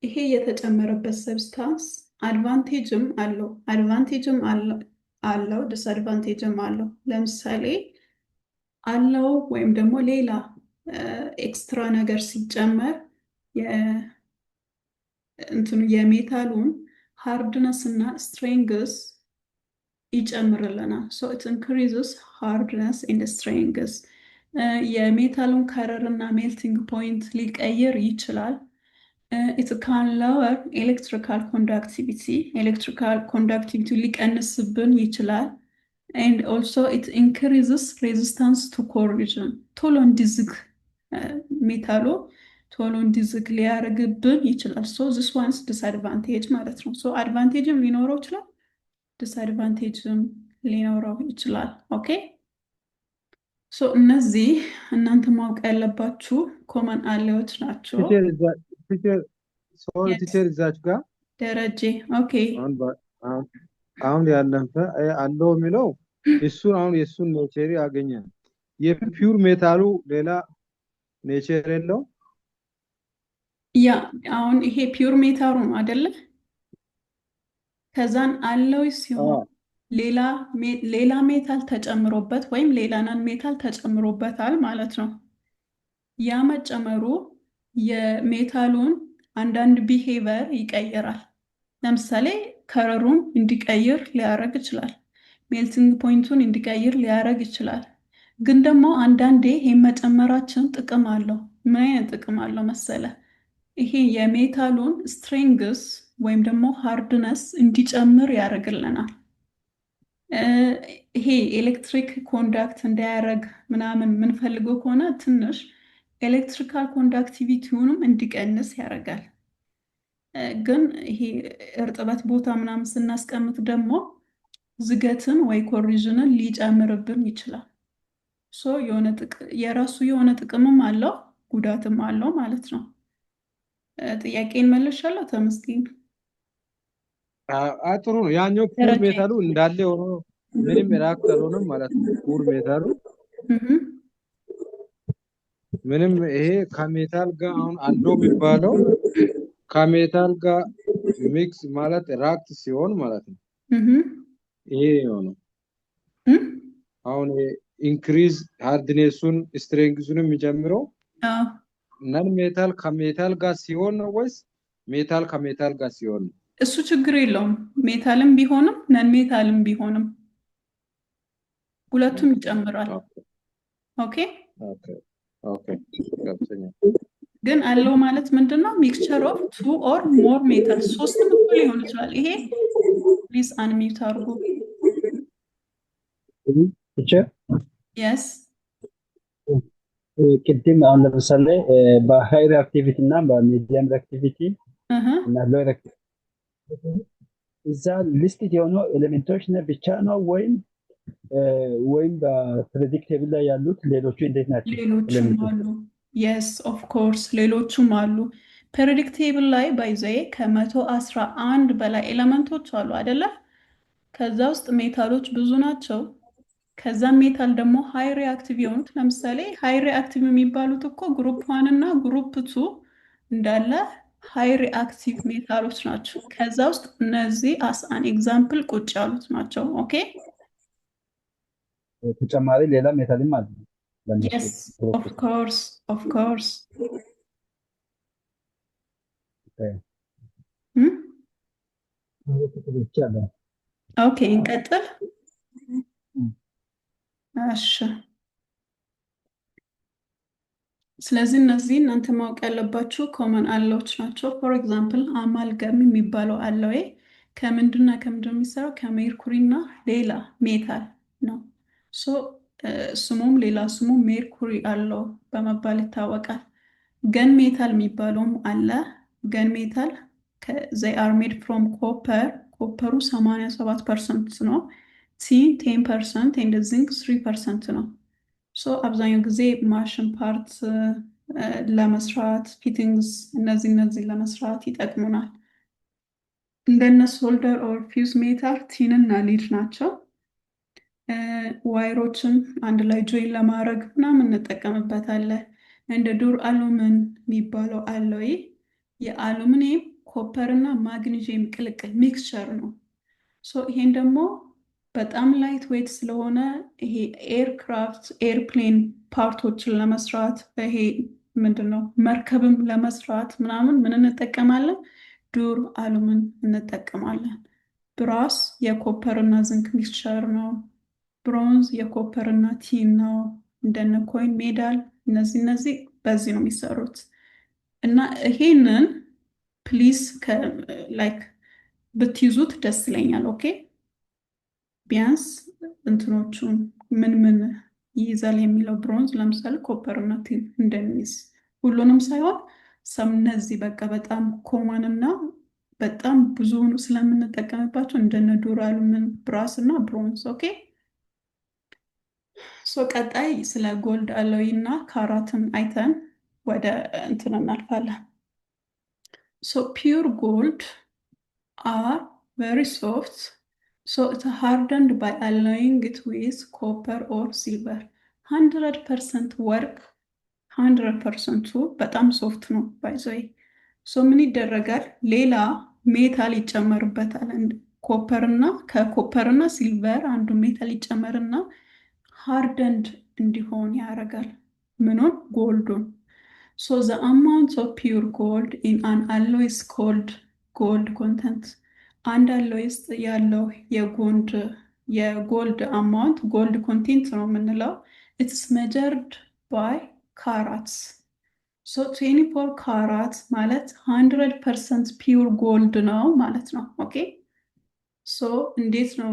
ይሄ የተጨመረበት ሰብስታንስ አድቫንቴጅም አለው ዲስአድቫንቴጅም አለው። ለምሳሌ አለው ወይም ደግሞ ሌላ ኤክስትራ ነገር ሲጨመር እንትኑ የሜታሉን ሃርድነስ እና ስትሬንግስ ይጨምርልናል። ሶ ኢት ኢንክሪዝስ ሃርድነስ ኤንድ ስትሬንግስ። የሜታሉን ከረር እና ሜልቲንግ ፖይንት ሊቀይር ይችላል። ኢት ካን ሎወር ኤሌክትሪካል ኮንዳክቲቪቲ፣ ኤሌክትሪካል ኮንዳክቲቪቲ ሊቀንስብን ይችላል። ኤንድ ኦልሶ ኢት ኢንክሪዝስ ሬዚስታንስ ቱ ኮሮዥን፣ ቶሎ እንዲዝግ ሜታሉ ቶሎ እንዲዝግ ሊያደርግብን ይችላል። ሶ ዚስ ዋንስ ዲስአድቫንቴጅ ማለት ነው። ሶ አድቫንቴጅም ሊኖረው ይችላል፣ ዲስአድቫንቴጅም ሊኖረው ይችላል። ኦኬ ሶ እነዚህ እናንተ ማወቅ ያለባችሁ ኮመን አሌዎች ናቸው። ቲቸር እዛች ጋር ደረጀ ኦኬ አሁን ያለፈ አለው የሚለው እሱን አሁን የእሱን ኔቸር ያገኛል። የፒውር ሜታሉ ሌላ ኔቸር የለው። ያ አሁን ይሄ ፒውር ሜታሉ ነው አይደለ? ከዛን አለው ሲሆን ሌላ ሜታል ተጨምሮበት ወይም ሌላ ናን ሜታል ተጨምሮበታል ማለት ነው። ያ መጨመሩ የሜታሉን አንዳንድ ቢሄቨር ይቀይራል። ለምሳሌ ከረሩን እንዲቀይር ሊያደርግ ይችላል። ሜልቲንግ ፖይንቱን እንዲቀይር ሊያደርግ ይችላል። ግን ደግሞ አንዳንዴ ይሄ መጨመራችን ጥቅም አለው። ምን አይነት ጥቅም አለው መሰለ? ይሄ የሜታሉን ስትሬንግስ ወይም ደግሞ ሃርድነስ እንዲጨምር ያደርግልናል። ይሄ ኤሌክትሪክ ኮንዳክት እንዳያደርግ ምናምን የምንፈልገው ከሆነ ትንሽ ኤሌክትሪካል ኮንዳክቲቪቲውንም እንዲቀንስ ያደርጋል። ግን ይሄ እርጥበት ቦታ ምናምን ስናስቀምጥ ደግሞ ዝገትን ወይ ኮሪዥንን ሊጨምርብን ይችላል። ሶ የራሱ የሆነ ጥቅምም አለው ጉዳትም አለው ማለት ነው። ጥያቄን መልሻለሁ። ተመስገን። ጥሩ ነው። ያኛው ፑር ሜታሉ እንዳለ ሆኖ ምንም ሪአክት አልሆነም ማለት ነው። ፑር ሜታሉ ምንም ይሄ ከሜታል ጋር አሁን አለው የሚባለው ከሜታል ጋር ሚክስ ማለት ሪአክት ሲሆን ማለት ነው። ይሄ ነው አሁን ኢንክሪዝ ሃርድኔሱን ስትሬንግዙን የሚጨምረው ነን ሜታል ከሜታል ጋር ሲሆን ነው ወይስ ሜታል ከሜታል ጋር ሲሆን ነው? እሱ ችግር የለውም። ሜታልም ቢሆንም ነን ሜታልም ቢሆንም ሁለቱም ይጨምራል። ኦኬ ግን አለው ማለት ምንድነው? ሚክስቸር ኦፍ ቱ ኦር ሞር ሜታል፣ ሶስትም እኩል ሊሆን ይችላል። ይሄ ፕሊዝ አንሚውት አድርጉ። የስ ቅድም አሁን ለምሳሌ በሃይ ሪአክቲቪቲ እና በሚዲየም ሪአክቲቪቲ እና ሎ ሪአክቲቪቲ እዛ ሊስት የሆነው ኤሌመንቶች ብቻ ነው ወይም በፕሬዲክቴብል ላይ ያሉት ሌሎቹ እንዴት ናቸው? ሌሎቹም አሉ። የስ ኦፍ ኮርስ ሌሎቹም አሉ። ፕሬዲክቴብል ላይ ባይዘይ ከ111 በላይ ኤሌመንቶች አሉ አይደለ? ከዛ ውስጥ ሜታሎች ብዙ ናቸው። ከዛ ሜታል ደግሞ ሃይ ሪአክቲቭ የሆኑት ለምሳሌ ሃይ ሪአክቲቭ የሚባሉት እኮ ግሩፕ 1 እና ግሩፕ 2 እንዳለ ሃይ ሪአክቲቭ ሜታሎች ናቸው። ከዛ ውስጥ እነዚህ አስ አን ኤግዛምፕል ቁጭ ያሉት ናቸው። ኦኬ ተጨማሪ ሌላ ሜታልም አለ። የስ ኦፍ ኮርስ ኦኬ እንቀጥል። እሺ ስለዚህ እነዚህ እናንተ ማወቅ ያለባችሁ ኮመን አለዎች ናቸው። ፎር ኤግዛምፕል አማልገም የሚባለው አለዌ ከምንድንና ከምንድን የሚሰራው? ከሜርኩሪ እና ሌላ ሜታል ነው። ሶ ስሙም ሌላ ስሙ ሜርኩሪ አለው በመባል ይታወቃል። ገን ሜታል የሚባለውም አለ። ገን ሜታል they are made from copper ኮፐሩ 87% ነው። ቲን 10% and ዚንክ 3% ነው። ሶ አብዛኛው ጊዜ ማሽን ፓርት ለመስራት ፊቲንግስ እነዚህ ለመስራት ይጠቅሙናል። እንደነ ሶልደር ኦር ፊውዝ ሜታል ቲን እና ሊድ ናቸው። ዋይሮችን አንድ ላይ ጆይን ለማድረግ ምናምን እንጠቀምበታለን። እንደ ዱር አሉምን የሚባለው አሎይ የአሉሚኒየም ኮፐር እና ማግኒዥየም ቅልቅል ሚክስቸር ነው። ይሄን ደግሞ በጣም ላይት ዌይት ስለሆነ ይሄ ኤርክራፍት ኤርፕሌን ፓርቶችን ለመስራት ይሄ ምንድነው መርከብም ለመስራት ምናምን ምን እንጠቀማለን? ዱር አሉምን እንጠቀማለን። ብራስ የኮፐር እና ዝንክ ሚክስቸር ነው። ብሮንዝ የኮፐር እና ቲን ነው። እንደነ ኮይን ሜዳል እነዚህ በዚህ ነው የሚሰሩት። እና ይሄንን ፕሊዝ ላይክ ብትይዙት ደስ ይለኛል። ኦኬ ቢያንስ እንትኖቹን ምን ይይዛል የሚለው ብሮንዝ ለምሳሌ ኮፐር እና ቲን እንደሚይዝ ሁሉንም ሳይሆን እነዚህ በቃ በጣም ኮመን እና በጣም ብዙ ስለምንጠቀምባቸው እንደነ ዱር አሉምን ብራስ እና ብሮንዝ። ኦኬ ቀጣይ ስለ ጎልድ አሎይ እና ካራትን አይተን ወደ እንትን እናልፋለን። ፒውር ጎልድ are very soft, so it's hardened by alloying it with copper or silver. 100% work 100%ቱ በጣም ሶፍት ነው ባይዘይ። ምን ይደረጋል? ሌላ ሜታል ይጨመርበታል። ኮፐር እና ከኮፐር እና ሲልቨር አንዱ ሜታል ይጨመርና ሃርደንድ እንዲሆን ያደርጋል። ምኑን? ጎልዱን። the amount of pure gold in an alloy is called gold content. አንድ አሎይ ውስጥ ያለው የጎልድ አማውንት ጎልድ ኮንቴንት ነው የምንለው። ኢትስ measured by carats. 24 ካራት ማለት 100% ፒውር ጎልድ ነው ማለት ነው። ኦኬ እንዴት ነው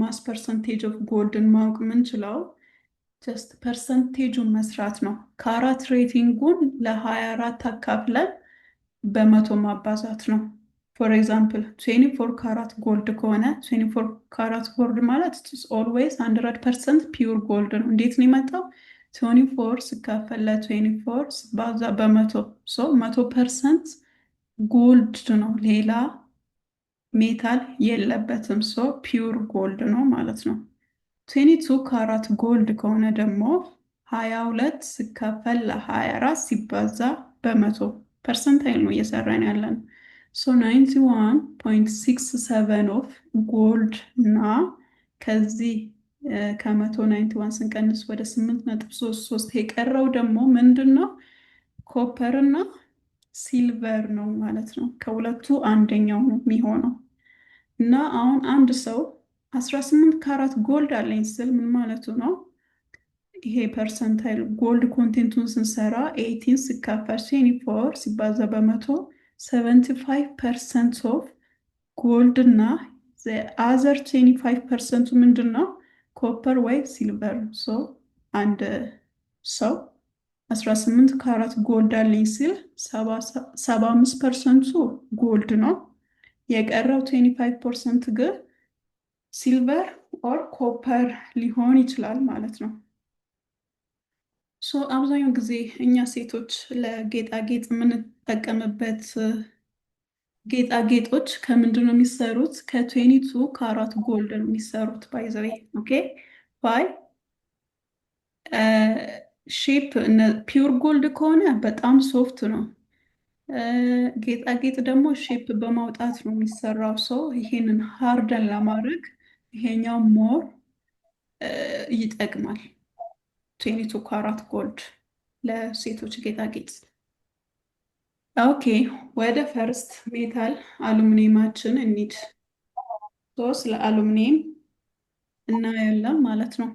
ማስ ፐርሰንቴጅ ኦፍ ጎልድን ማወቅ የምንችለው? ጀስት ፐርሰንቴጁን መስራት ነው። ካራት ሬቲንጉን ለ24 አካፍለን በመቶ ማባዛት ነው። ፎር ኤግዛምፕል 24 ካራት ጎልድ ከሆነ 24 ካራት ጎልድ ማለት ኦልዌይስ 100% ፒውር ጎልድ ነው። እንዴት ነው የመጣው? 24 ሲካፈል ለ24 ሲባዛ በመቶ 100% ጎልድ ነው። ሌላ ሜታል የለበትም። ፒውር ጎልድ ነው ማለት ነው። 22 ካራት ጎልድ ከሆነ ደግሞ 22 ሲካፈል ለ24 ሲባዛ በመቶ ፐርሰንታይል ነው እየሰራን ያለን። 91.67 ኦፍ ጎልድ እና ከዚህ ከ191 ስንቀንስ ወደ 8.33 የቀረው ደግሞ ምንድን ነው? ኮፐር እና ሲልቨር ነው ማለት ነው። ከሁለቱ አንደኛው ነው የሚሆነው። እና አሁን አንድ ሰው 18 ካራት ጎልድ አለኝ ስል ምን ማለቱ ነው? ይሄ ፐርሰንታይል ጎልድ ኮንቴንቱን ስንሰራ 18 ሲካፈል 24 ሲባዛ በመቶ 75% ኦፍ ጎልድ እና አዘር 25% ምንድን ነው? ኮፐር ወይ ሲልቨር። አንድ ሰው 18 ካራት ጎልድ አለኝ ሲል 75%ቱ ጎልድ ነው። የቀረው 25% ግን ሲልቨር ኦር ኮፐር ሊሆን ይችላል ማለት ነው። አብዛኛው ጊዜ እኛ ሴቶች ለጌጣጌጥ የምንጠቀምበት ጌጣጌጦች ከምንድን ነው የሚሰሩት? ከ22 ካራት ጎልድ ነው የሚሰሩት። ባይዘዌ ኦኬ ባይ ሼፕ ፒውር ጎልድ ከሆነ በጣም ሶፍት ነው። ጌጣጌጥ ደግሞ ሼፕ በማውጣት ነው የሚሰራው። ይሄንን ሃርደን ለማድረግ ይሄኛው ሞር ይጠቅማል። 22 ካራት ጎልድ ለሴቶች ጌጣጌጥ። ኦኬ ወደ ፈርስት ሜታል አሉሚኒየማችን እንሂድ። ስለ አሉሚኒየም እናያለን ማለት ነው።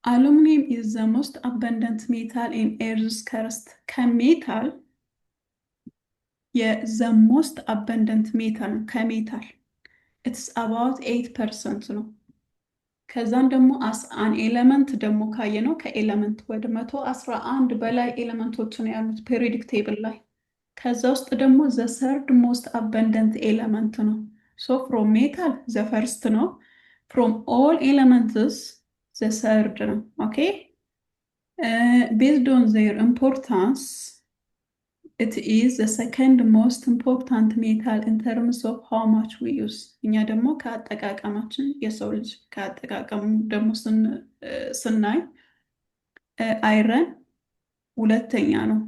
አሉሚኒየም is the most abundant metal in Earth's crust. ከሜታል the most abundant metal ከሜታል it's about 8% ነው። ከዛን ደግሞ አን ኤለመንት ደግሞ ካየነው ከኤለመንት ወደ 111 በላይ ኤለመንቶችን ያሉት ፔሪዮዲክ ቴብል ላይ ከዛ ውስጥ ደግሞ ዘ ሰርድ ሞስት አበንደንት ኤለመንት ነው። ሶ ፍሮም ሜታል ዘ ፈርስት ነው። ፍሮም ኦል ኤለመንትስ ዘ ሰርድ ነው። ኦኬ ቤዝድ ኦን ዜር ኢምፖርታንስ it is the second most important metal in terms of how much we use እኛ ደግሞ ከአጠቃቀማችን የሰው ልጅ ከአጠቃቀሙ ደግሞ ስናይ አይረን ሁለተኛ ነው።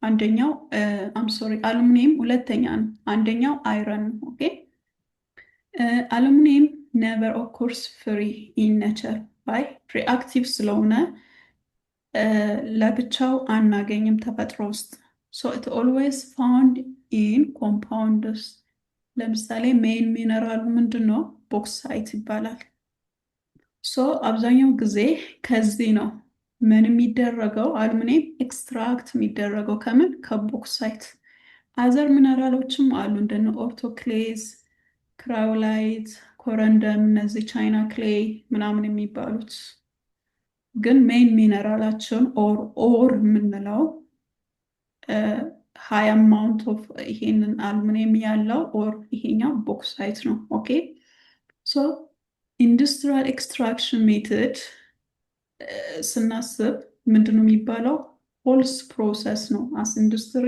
አንደኛው አሉሚኒየም ሁለተኛ ነው። አንደኛው አይረን ነው። ኦኬ አሉሚኒየም never occurs free in nature by reactive ስለሆነ ለብቻው አናገኝም ተፈጥሮ ውስጥ so it always found in compounds ለምሳሌ ሜን ሚነራሉ ምንድነው? ቦክሳይት ይባላል። ሶ አብዛኛው ጊዜ ከዚህ ነው ምን የሚደረገው አሉሚኒየም ኤክስትራክት የሚደረገው ከምን? ከቦክሳይት። አዘር ሚነራሎችም አሉ እንደነ ኦርቶክሌዝ፣ ክራዮላይት፣ ኮረንደም እነዚህ ቻይና ክሌይ ምናምን የሚባሉት ግን ሜን ሚነራላችን ኦር የምንለው ሃይ አማውንት ኦፍ ይሄንን አሉሚኒየም ያለው ኦር ይሄኛው ቦክሳይት ነው። ኦኬ ሶ ኢንዱስትሪያል ኤክስትራክሽን ሜትድ ስናስብ ምንድነው የሚባለው? ሆልስ ፕሮሰስ ነው። አስ ኢንዱስትሪ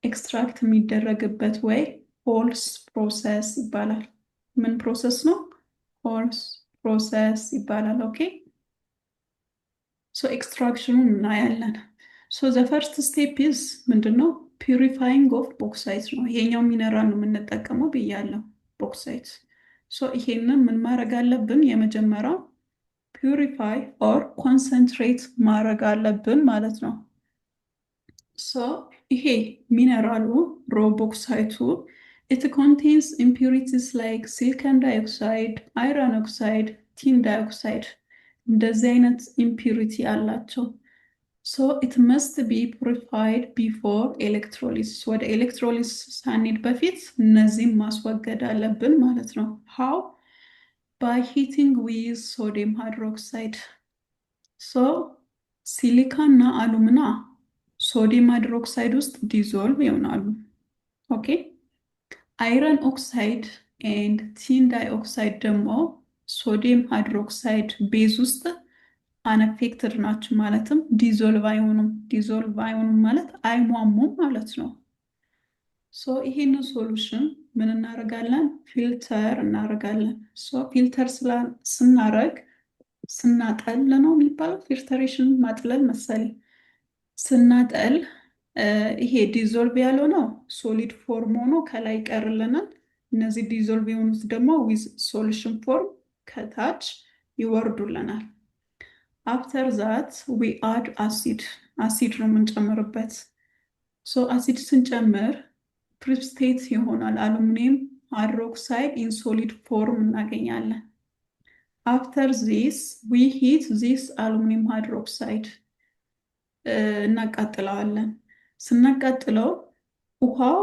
ኤክስትራክት የሚደረግበት ወይ ሆልስ ፕሮሰስ ይባላል። ምን ፕሮሰስ ነው? ሆልስ ፕሮሰስ ይባላል። ኦኬ ሶ ኤክስትራክሽኑን እናያለን። ሶ ዘ ፈርስት ስቴፕ ኢዝ ምንድነው? ፒዩሪፋይንግ ኦፍ ቦክሳይት ነው። ይሄኛው ሚነራል ነው የምንጠቀመው ብያለሁ፣ ቦክሳይት። ሶ ይሄንን ምን ማድረግ አለብን? የመጀመሪያው ፒዩሪፋይ ኦር ኮንሰንትሬት ማድረግ አለብን ማለት ነው። ሶ ይሄ ሚነራሉ ሮ ቦክሳይቱ it contains impurities like silicon dioxide, iron oxide, tin dioxide እንደዚህ አይነት ኢምፒሪቲ አላቸው። So it must be purified before electrolysis. ወደ ኤሌክትሮሊሲስ ሳንሄድ በፊት እነዚህን ማስወገድ አለብን ማለት ነው። How? By heating with sodium hydroxide. So ሲሊካ እና አሉሚና ሶዲየም ሃይድሮክሳይድ ውስጥ ዲዞልቭ ይሆናሉ። ኦኬ አይረን ኦክሳይድ ኤንድ ቲን ዳይኦክሳይድ ደግሞ ሶዲየም ሃይድሮክሳይድ ቤዝ ውስጥ አነፌክትድ ናቸው፣ ማለትም ዲዞልቭ አይሆኑም። ዲዞልቭ አይሆኑም ማለት አይሟሙም ማለት ነው። ሶ ይሄንን ሶሉሽን ምን እናደርጋለን? ፊልተር እናደርጋለን። ሶ ፊልተር ስናደርግ ስናጠል ነው የሚባለው፣ ፊልተሬሽን ማጥለል መሰለኝ። ስናጠል ይሄ ዲዞልቭ ያለው ነው ሶሊድ ፎርም ሆኖ ከላይ ይቀርልናል። እነዚህ ዲዞልቭ የሆኑት ደግሞ ዊዝ ሶሉሽን ፎርም ከታች ይወርዱልናል። አፍተር ዛት ዊ አድ አሲድ ነው የምንጨምርበት። ሶ አሲድ ስንጨምር ፕሪስቴት ይሆናል። አሉሚኒየም ሃይድሮክሳይድ ኢን ሶሊድ ፎርም እናገኛለን። አፍተር ዚስ ዊ ሂት ዚስ አሉሚኒየም ሃይድሮክሳይድ እናቃጥለዋለን። ስናቃጥለው ውሃው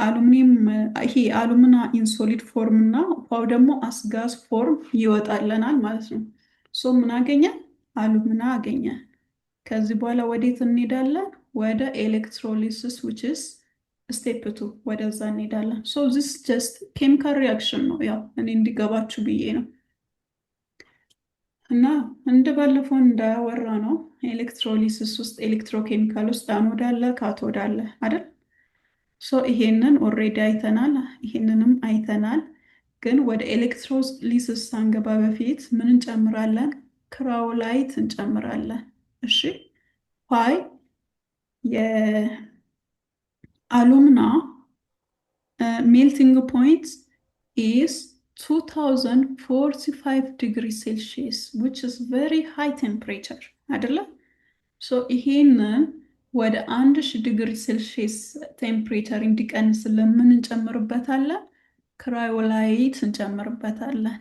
አሉሚኒየም ይሄ አሉሚና ኢን ሶሊድ ፎርም እና ውሃው ደግሞ አስጋዝ ፎርም ይወጣልናል ማለት ነው። ሶ ምን አገኘን? አሉሚና አገኘን። ከዚህ በኋላ ወዴት እንሄዳለን? ወደ ኤሌክትሮሊሲስ which is ስቴፕ 2 ወደዛ እንሄዳለን። ሶ this just ኬሚካል ሪያክሽን ነው፣ ያው እኔ እንዲገባችሁ ብዬ ነው። እና እንደ ባለፈው እንዳወራ ነው ኤሌክትሮሊሲስ ውስጥ ኤሌክትሮኬሚካል ውስጥ አኖድ አለ፣ ካቶድ አለ አይደል? ሶ ይሄንን ኦልሬዲ አይተናል፣ ይሄንንም አይተናል። ግን ወደ ኤሌክትሮሊሲስ ሳንገባ በፊት ምን እንጨምራለን? ክራዮላይት እንጨምራለን። እሺ ዋይ የአሉሚና ሜልቲንግ ፖይንት ኢዝ 2045 degrees Celsius which is very high temperature አይደለ? ሶ ይሄንን ወደ 1000 ዲግሪ ሴልሺየስ ቴምፕሬቸር እንዲቀንስልን ምን እንጨምርበታለን? ክራዮላይት እንጨምርበታለን።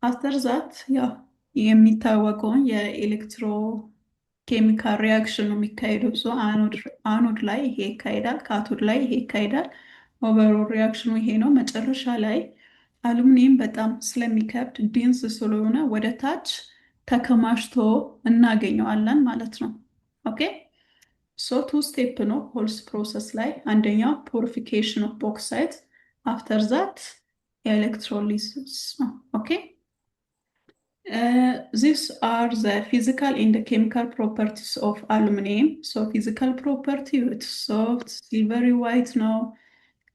አፍተር ዛት ያው የሚታወቀውን የኤሌክትሮ ኬሚካል ሪያክሽን ነው የሚካሄደው። ሶ አኖድ ላይ ይሄ ይካሄዳል፣ ካቶድ ላይ ይሄ ይካሄዳል። ኦቨርኦል ሪያክሽኑ ይሄ ነው። መጨረሻ ላይ አሉሚኒየም በጣም ስለሚከብድ ዴንስ ስለሆነ ወደ ታች ተከማችቶ እናገኘዋለን ማለት ነው። ኦኬ ሶ ቱ ስቴፕ ነው ሆልስ ፕሮሰስ ላይ። አንደኛው ፖሪፊኬሽን ኦፍ ቦክሳይት፣ አፍተር ዛት ኤሌክትሮሊሲስ ነው። ኦኬ these are the physical and the chemical properties of aluminum. So physical property, it's soft, silvery white now,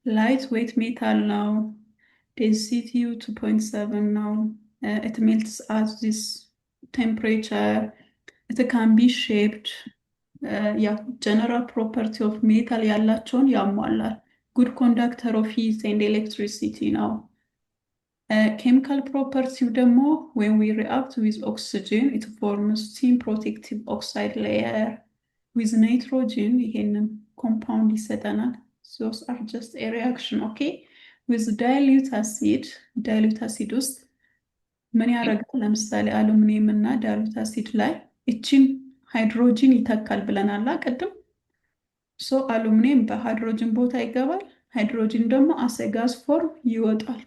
lightweight metal now, density 2.7 now. It melts at this temperature. It can be shaped. Yeah, general property of metal ያላቸውን ያሟላል። Good conductor of heat and electricity now. Chemical property ደግሞ when we react with oxygen it forms thin protective oxide layer with nitrogen ይሄንን compound ይሰጠናል። Those are just a reaction. Okay, with dilute acid ውስጥ ምን ያደርጋል? ለምሳሌ አሉሚኒየም እና ዳይሉት አሲድ ላይ እቺን ሃይድሮጂን ይተካል ብለናል ቅድም። ሶ አሉሚኒየም በሃይድሮጂን ቦታ ይገባል፣ ሃይድሮጂን ደግሞ as a gas form ይወጣል።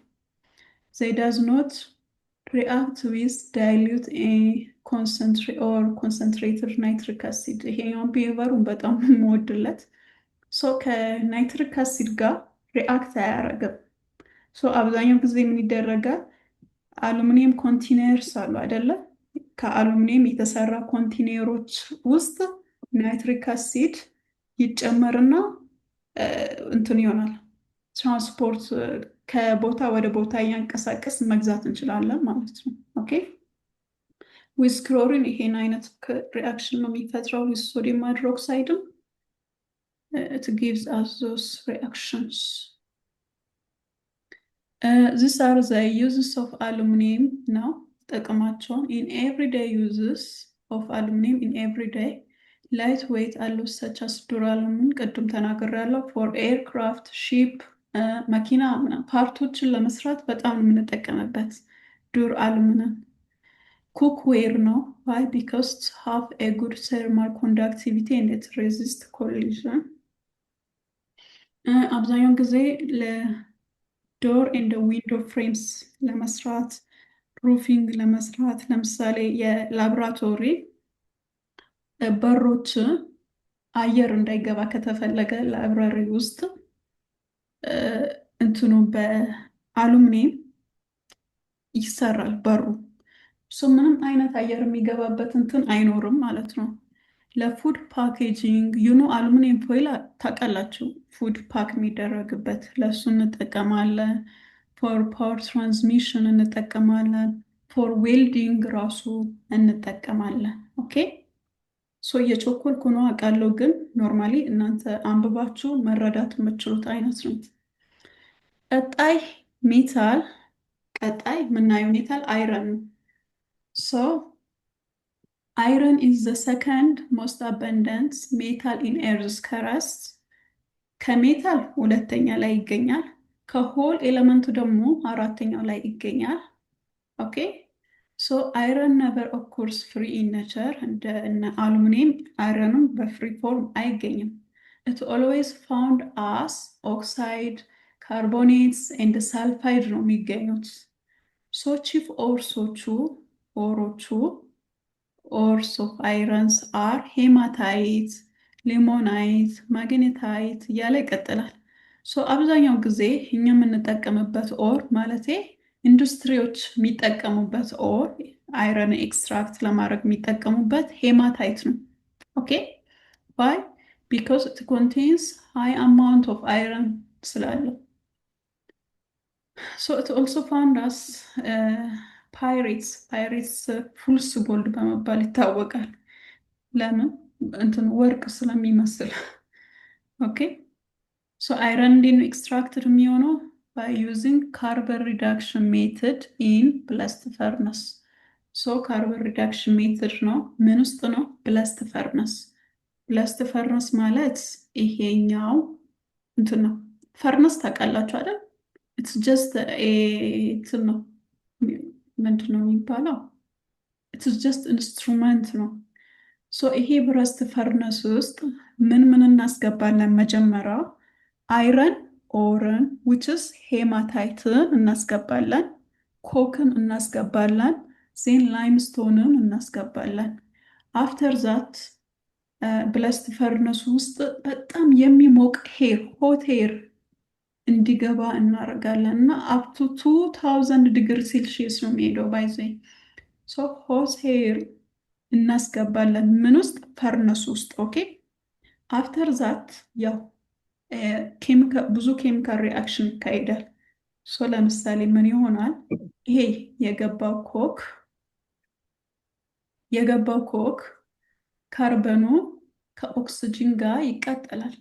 They does not react with dilute concentrated nitric acid. ይሄኛውን ቢሄቨሩን በጣም የምወድለት። ሶ ከናይትሪክ አሲድ ጋር ሪአክት አያደርግም። ሶ አብዛኛው ጊዜ ምን ይደረጋል? አሉሚኒየም ኮንቴነርስ አሉ አይደለ? ከአሉሚኒየም የተሰራ ኮንቴነሮች ውስጥ ናይትሪክ አሲድ ይጨመርና እንትን ይሆናል ትራንስፖርት ከቦታ ወደ ቦታ እያንቀሳቀስ መግዛት እንችላለን ማለት ነው። ኦኬ ዊዝ ክሎሪን ይሄን አይነት ሪአክሽን ነው የሚፈጥረው። ዊዝ ሶዲየም ሃይድሮክሳይድም it gives us those reactions. These are the uses of aluminum now. ጥቅማቸው in everyday uses of aluminum in everyday lightweight alloys such as duralumin ቅድም ተናግሬያለሁ for aircraft ship መኪና ፓርቶችን ለመስራት በጣም የምንጠቀምበት ዱር አሉሚኒየም። ኩክዌር ነው why because it have a good thermal conductivity and it resist collision. አብዛኛውን ጊዜ ለዶር and window frames ለመስራት ሩፊንግ ለመስራት ለምሳሌ የላብራቶሪ በሮች አየር እንዳይገባ ከተፈለገ ላይብራሪ ውስጥ እንትኑ በአሉሚኒየም ይሰራል በሩ። ሶ ምንም አይነት አየር የሚገባበት እንትን አይኖርም ማለት ነው። ለፉድ ፓኬጂንግ አሉሚኒየም ፎይል ታውቃላችሁ፣ ፉድ ፓክ የሚደረግበት ለሱ እንጠቀማለን። ፎር ፓወር ትራንስሚሽን እንጠቀማለን። ፎር ዌልዲንግ ራሱ እንጠቀማለን። ኦኬ ሶ እየቸኮልኩ ነው አውቃለሁ፣ ግን ኖርማሊ እናንተ አንብባችሁ መረዳት የምትችሉት አይነት ነው። ቀጣይ የምናየው ሜታል አይረን ነው። ሶ አይረን ኢዝ ዘ ሰከንድ ሞስት አበንደንት ሜታል ኢን ኤርዝ ከረስት። ከሜታል ሁለተኛ ላይ ይገኛል። ከሆል ኤሌመንቱ ደግሞ አራተኛው ላይ ይገኛል። ኦኬ ሶ አይረን ነቨር ኦኩርስ ፍሪ ኢን ኔቸር። እንደ አሉሚኒየም አይረንም በፍሪ ፎርም አይገኝም። ኢት ኦልዌይስ ፋውንድ አስ ኦክሳይድ፣ ካርቦኔትስ ኤንድ ሳልፋይድ ነው የሚገኙት። ሶ ቺፍ ኦሮቹ ኦርስ ኦፍ አይረንስ አር ሄማታይት፣ ሊሞናይት፣ ማግኔታይት እያለ ይቀጥላል። ሶ አብዛኛው ጊዜ እኛ የምንጠቀምበት ኦር ማለቴ ኢንዱስትሪዎች የሚጠቀሙበት ኦር አይረን ኤክስትራክት ለማድረግ የሚጠቀሙበት ሄማታይት ነው። ኦኬ ዋይ ቢኮዝ ኢት ኮንቴንስ ሃይ አማውንት ኦፍ አይረን ስላለው። ሶ ኢት ኦልሶ ፋውንድ አስ ፓይሬትስ ፉልስ ጎልድ በመባል ይታወቃል። ለምን? እንትን ወርቅ ስለሚመስል። ኦኬ ሶ አይረን እንዴት ነው ኤክስትራክትድ የሚሆነው? by using carbon reduction method in blast furnace. So carbon reduction method ነው ምን ውስጥ ነው? blast furnace. blast furnace ማለት ይሄኛው እንትን ነው። ፈርነስ ታውቃላችሁ አይደል? it's just a እንትን ነው ምንድን ነው የሚባለው? it's just instrument ነው። ሶ ይሄ ብረስት ፈርነስ ውስጥ ምን እናስገባለን? መጀመሪያ አይረን ኦርን which is ሄማታይትን እናስገባለን፣ ኮክን እናስገባለን፣ ዜን ላይምስቶንን እናስገባለን። አፍተር ዛት ብለስት ፈርነሱ ውስጥ በጣም የሚሞቅ ሄር ሆት ሄር እንዲገባ እናደርጋለን እና አፕቱ 2000 ዲግሪ ሴልሺየስ ነው የሚሄደው ባይዘ ሶ ሆት ሄር እናስገባለን ምን ውስጥ ፈርነሱ ውስጥ ኦኬ። አፍተር ዛት ያው ብዙ ኬሚካል ሪአክሽን ይካሄዳል። ሶ ለምሳሌ ምን ይሆናል? ይሄ የገባው ኮክ ካርበኑ ከኦክስጅን ጋር ይቃጠላል።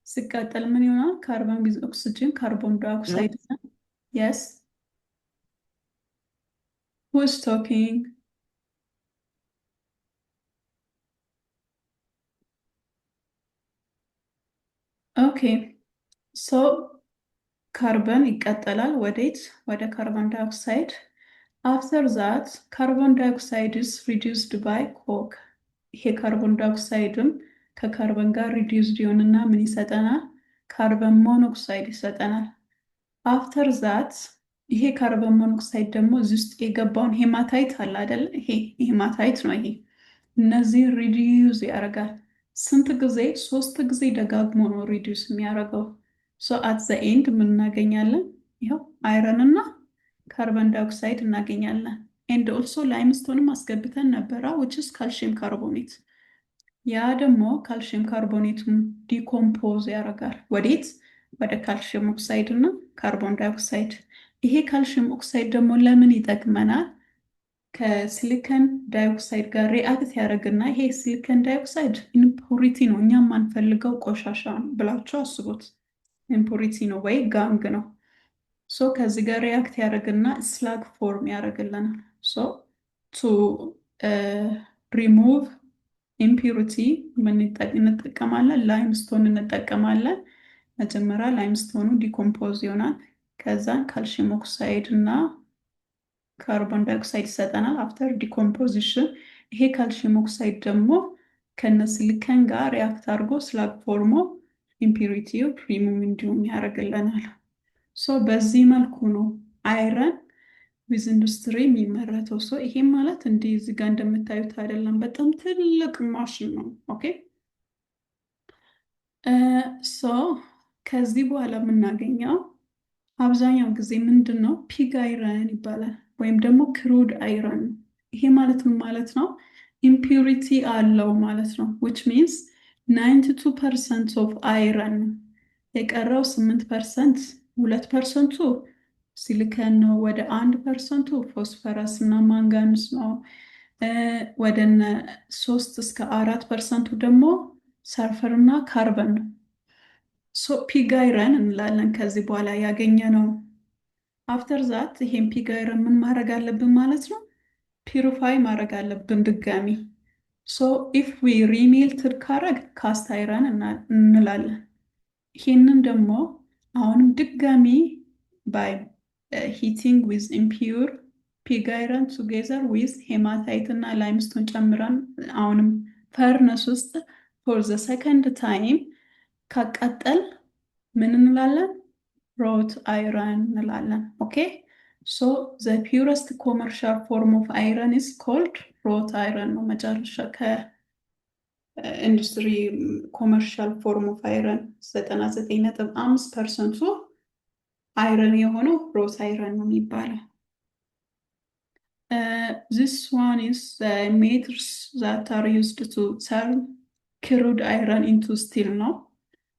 ሲቃጠል ምን ይሆናል? ካርበን ዊዝ ኦክስጅን ካርቦን ዳይኦክሳይድ። የስ who is talking? ኦኬ ሶ ካርበን ይቃጠላል ወዴት? ወደ ካርቦን ዳይኦክሳይድ። አፍተር ዛት ካርቦን ዳይኦክሳይድ is reduced by coke። ይሄ ካርቦን ዳይኦክሳይድም ከካርበን ጋር ሪዲዩስድ ይሆንና ምን ይሰጠናል? ካርበን ሞኖክሳይድ ይሰጠናል። አፍተር ዛት ይሄ ካርበን ሞኖክሳይድ ደግሞ እዚህ ውስጥ የገባውን ሄማታይት አለ አይደለ? ይሄ ሄማታይት ነው። ይሄ እነዚህ ሪዲዩስ ያደርጋል። ስንት ጊዜ? 3 ጊዜ ደጋግሞ ነው ሪዲዩስ የሚያደርገው። ሶ አት ዘ ኤንድ ምን እናገኛለን? ይኸው አይረን እና ካርበን ዳይኦክሳይድ እናገኛለን። ኤንድ ኦልሶ ላይምስቶንም አስገብተን ነበረ which is ካልሽየም ካርቦኔት። ያ ደግሞ ካልሽየም ካርቦኔቱን ዲኮምፖዝ ያደርጋል ወዴት? ወደ ካልሽየም ኦክሳይድ እና ካርቦን ዳይኦክሳይድ። ይሄ ካልሽየም ኦክሳይድ ደግሞ ለምን ይጠቅመናል? ከሲሊከን ዳይኦክሳይድ ጋር ሪአክት ያደርግና ይሄ ሲሊከን ዳይኦክሳይድ ኢምፑሪቲ ነው፣ እኛም ማንፈልገው ቆሻሻ ነው ብላችሁ አስቡት። ኢምፑሪቲ ነው ወይ ጋንግ ነው። ሶ ከዚህ ጋር ሪአክት ያደርግና ስላግ ፎርም ያደርግልናል። ሶ ቱ ሪሙቭ ኢምፒሪቲ ምን እንጠቀማለን? ላይምስቶን እንጠቀማለን። መጀመሪያ ላይምስቶኑ ዲኮምፖዝ ይሆናል። ከዛ ካልሽየም ኦክሳይድ እና ካርቦን ዳይኦክሳይድ ይሰጠናል። አፍተር ዲኮምፖዚሽን ይሄ ካልሽየም ኦክሳይድ ደግሞ ከነ ሲሊከን ጋር ሪአክት አድርጎ ስላግ ፎርሞ ኢምፒሪቲው ሪሙቭ እንዲሁም ያደርግልናል። ሶ በዚህ መልኩ ነው አይረን ዊዝ ኢንዱስትሪ የሚመረተው። ሶ ይሄም ማለት እንዲህ እዚህ ጋር እንደምታዩት አይደለም፣ በጣም ትልቅ ማሽን ነው። ኦኬ ሶ ከዚህ በኋላ የምናገኘው አብዛኛው ጊዜ ምንድን ነው? ፒግ አይረን ይባላል ወይም ደግሞ ክሩድ አይረን። ይሄ ማለት ምን ማለት ነው? ኢምፒሪቲ አለው ማለት ነው። which means 92% ኦፍ አይረን የቀረው 8% 2%ቱ ሲሊከን ነው። ወደ 1%ቱ ፎስፈረስ እና ማንጋንስ ነው። ወደ 3-4%ቱ ደግሞ ሰልፈር እና ካርበን ነው። ሶ ፒግ አይረን እንላለን ከዚህ በኋላ ያገኘ ነው። አፍተር ዛት ይሄን ፒግ አይረን ምን ማድረግ አለብን ማለት ነው? ፒሪፋይ ማድረግ አለብን ድጋሚ። ሶ ኢፍ ዊ ሪሜልትድ ካረግ ካስት አይረን እንላለን። ይሄንን ደግሞ አሁንም ድጋሚ ባይ ሂቲንግ ዊዝ ኢምፒውር ፒግ አይረን ቱጌዘር ዊዝ ሄማታይት እና ላይምስቶን ጨምረን አሁንም ፈርነስ ውስጥ ፎር ዘ ሰከንድ ታይም ካቃጠል ምን እንላለን? ሮት አይረን እንላለን። ኦኬ ሶ ዘ ፒውረስት ኮመርሻል ፎርም ኦፍ አይረን ኢዝ ኮልድ ሮት አይረን ነው። መጨረሻ ከኢንዱስትሪ ኮመርሻል ፎርም ኦፍ አይረን 99.5%ቱ አይረን የሆነው ሮት አይረን ነው የሚባለው። this one is the methods that are used to turn crude iron into steel ነው።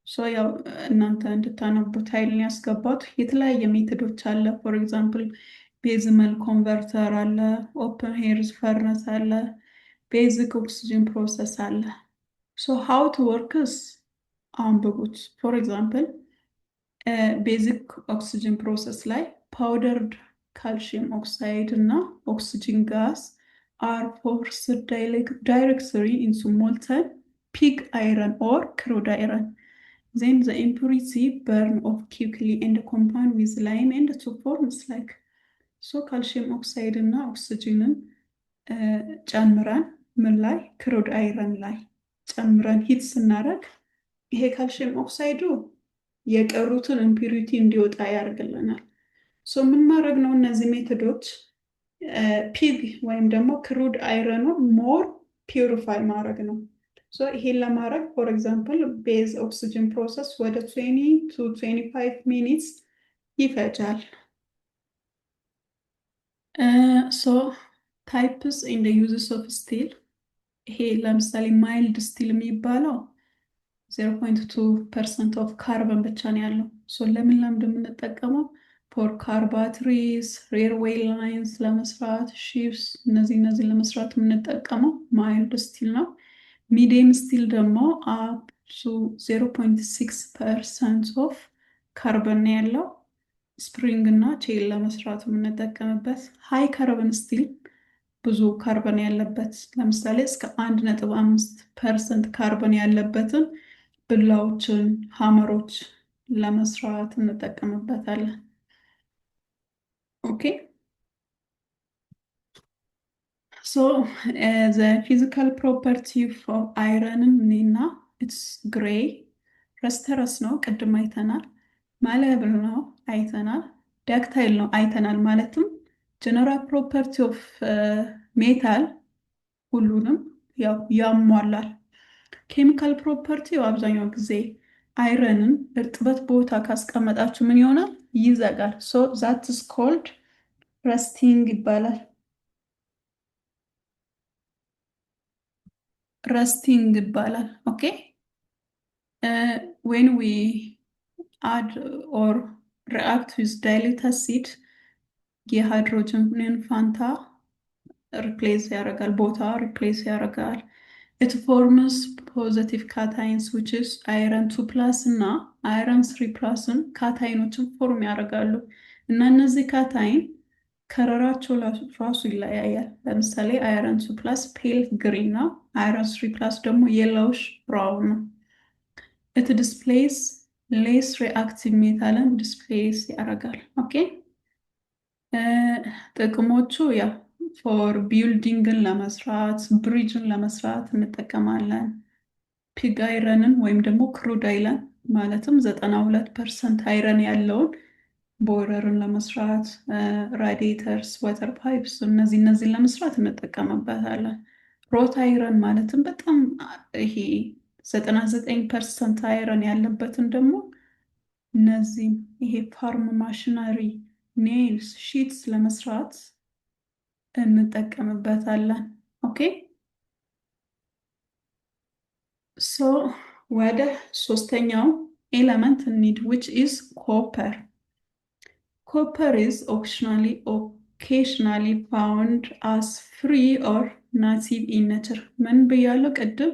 ሶ ያው እናንተ እንድታነቡት ኃይልን ያስገባት የተለያየ ሜቶዶች አለ። ፎር ኤግዛምፕል ቤዝመል ኮንቨርተር አለ፣ ኦፕን ሄርዝ ፈርነስ አለ፣ ቤዚክ ኦክሲጅን ፕሮሰስ አለ። ሶ ሃው ቱ ወርክስ አንብቡት። ፎር ኤግዛምፕል ቤዚክ ኦክሲጅን ፕሮሰስ ላይ ፓውደርድ ካልሽየም ኦክሳይድ እና ኦክሲጅን ጋስ አር ፎርስድ ዳይሬክትሊ ኢንቱ ሞልተን ፒግ አይረን ኦር ክሩድ አይረን then the impurity burn off quickly and combine with lime and to form slag. so calcium oxide እና ኦክሲጅንን ጨምረን ምን ላይ? ክሩድ አይረን ላይ ጨምረን ሂት ስናደርግ ይሄ ካልሽየም ኦክሳይዱ የቀሩትን ኢምፒሪቲ እንዲወጣ ያደርግልናል። ሶ ምን ማድረግ ነው? እነዚህ ሜቶዶች ፒግ ወይም ደግሞ ክሩድ አይረኑን ሞር ፒውሪፋይ ማድረግ ነው። ሶ ይሄን ለማድረግ ፎር ኤግዛምፕል ቤዝ ኦክሲጅን ፕሮሰስ ወደ 20 to 25 ሚኒትስ ይፈጃል። ሶ ታይፕስ ኢን ዩዝስ ኦፍ ስቲል ይሄ ለምሳሌ ማይልድ ስቲል የሚባለው 0.2% ኦፍ ካርበን ብቻ ነው ያለው። ሶ ለምን የምንጠቀመው ፎር ካር ባትሪስ፣ ሬልዌይ ላይንስ ለመስራት፣ ሺፕስ እነዚህ ለመስራት የምንጠቀመው ማይልድ ስቲል ነው። ሚዲየም ስቲል ደግሞ አፕ ቱ 0.6% ኦፍ ካርበን ነው ያለው። ስፕሪንግ እና ቼን ለመስራት የምንጠቀምበት። ሃይ ካርበን ስቲል ብዙ ካርበን ያለበት ለምሳሌ እስከ 1.5% ካርበን ያለበትን ብላዎችን፣ ሀመሮች ለመስራት እንጠቀምበታለን። ኦኬ ሶ ዘ ፊዚካል ፕሮፐርቲ ኦፍ አይረንን እኔና ኢትስ ግሬይ ረስተረስ ነው ቅድም አይተናል። ማለብል ነው አይተናል። ዳክታይል ነው አይተናል። ማለትም ጀነራል ፕሮፐርቲ ኦፍ ሜታል ሁሉንም ያው ያሟላል። ኬሚካል ፕሮፐርቲ አብዛኛው ጊዜ አይረንን እርጥበት ቦታ ካስቀመጣችሁ ምን ይሆናል? ይዘጋል። ሶ ዛት ኢዝ ኮልድ ረስቲንግ ይባላል። ረስቲንግ ይባላል። ኦኬ ዌን ዊ አድ ኦር ሪአክት ዊዝ ዳይሉት አሲድ የሃይድሮጅንን ፋንታ ሪፕሌስ ያደርጋል፣ ቦታ ሪፕሌስ ያደርጋል። ኢት ፎርምስ ፖዘቲቭ ካታይንስ ዊች ኢዝ አይረን 2+ እና አይረን 3+ን ካታይኖችን ፎርም ያደርጋሉ እና እነዚህ ካታይን ከረራቸው ራሱ ይለያያል። ለምሳሌ አይረን 2+ ፔል ግሪን ነው። አይረን 3+ ደግሞ የሎሽ ብራውን ነው። ኢት ዲስፕሌይስ ሌስ ሪአክቲቭ ሜታልን ዲስፕሌይስ ያደርጋል። ኦኬ ጥቅሞቹ ያ ፎር ቢልዲንግን ለመስራት ብሪጅን ለመስራት እንጠቀማለን። ፒግ አይረንን ወይም ደግሞ ክሩድ አይረን ማለትም 92% አይረን ያለውን ቦይለርን ለመስራት፣ ራዲየተርስ፣ ዋተር ፓይፕስ እነዚህን ለመስራት እንጠቀምበታለን። ሮት አይረን ማለትም በጣም ይሄ 99% አይረን ያለበትን ደግሞ እነዚህም ይሄ ፋርም ማሽነሪ፣ ኔልስ፣ ሺትስ ለመስራት እንጠቀምበታለን። ኦኬ ሶ ወደ ሶስተኛው ኤለመንት እንሂድ which is copper. Copper is occasionally found as free or native in nature. ምን ብያለሁ ቅድም?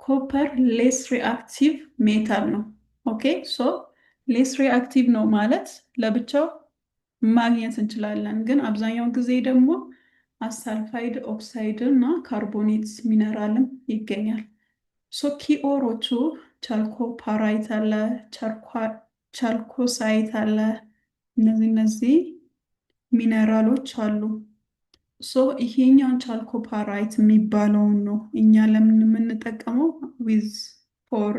ኮፐር ሌስ ሪአክቲቭ ሜታል ነው። ኦኬ ሶ ሌስ ሪአክቲቭ ነው ማለት ለብቻው ማግኘት እንችላለን፣ ግን አብዛኛው ጊዜ ደግሞ አሳልፋይድ ኦክሳይድ እና ካርቦኔት ሚነራልም ይገኛል። ሶ ኪኦሮቹ ቻልኮፓራይት አለ፣ ቻልኮሳይት አለ። እነዚህ ሚነራሎች አሉ። ሶ ይሄኛውን ቻልኮፓራይት የሚባለውን ነው እኛ ለምን የምንጠቀመው ዊዝ ፎር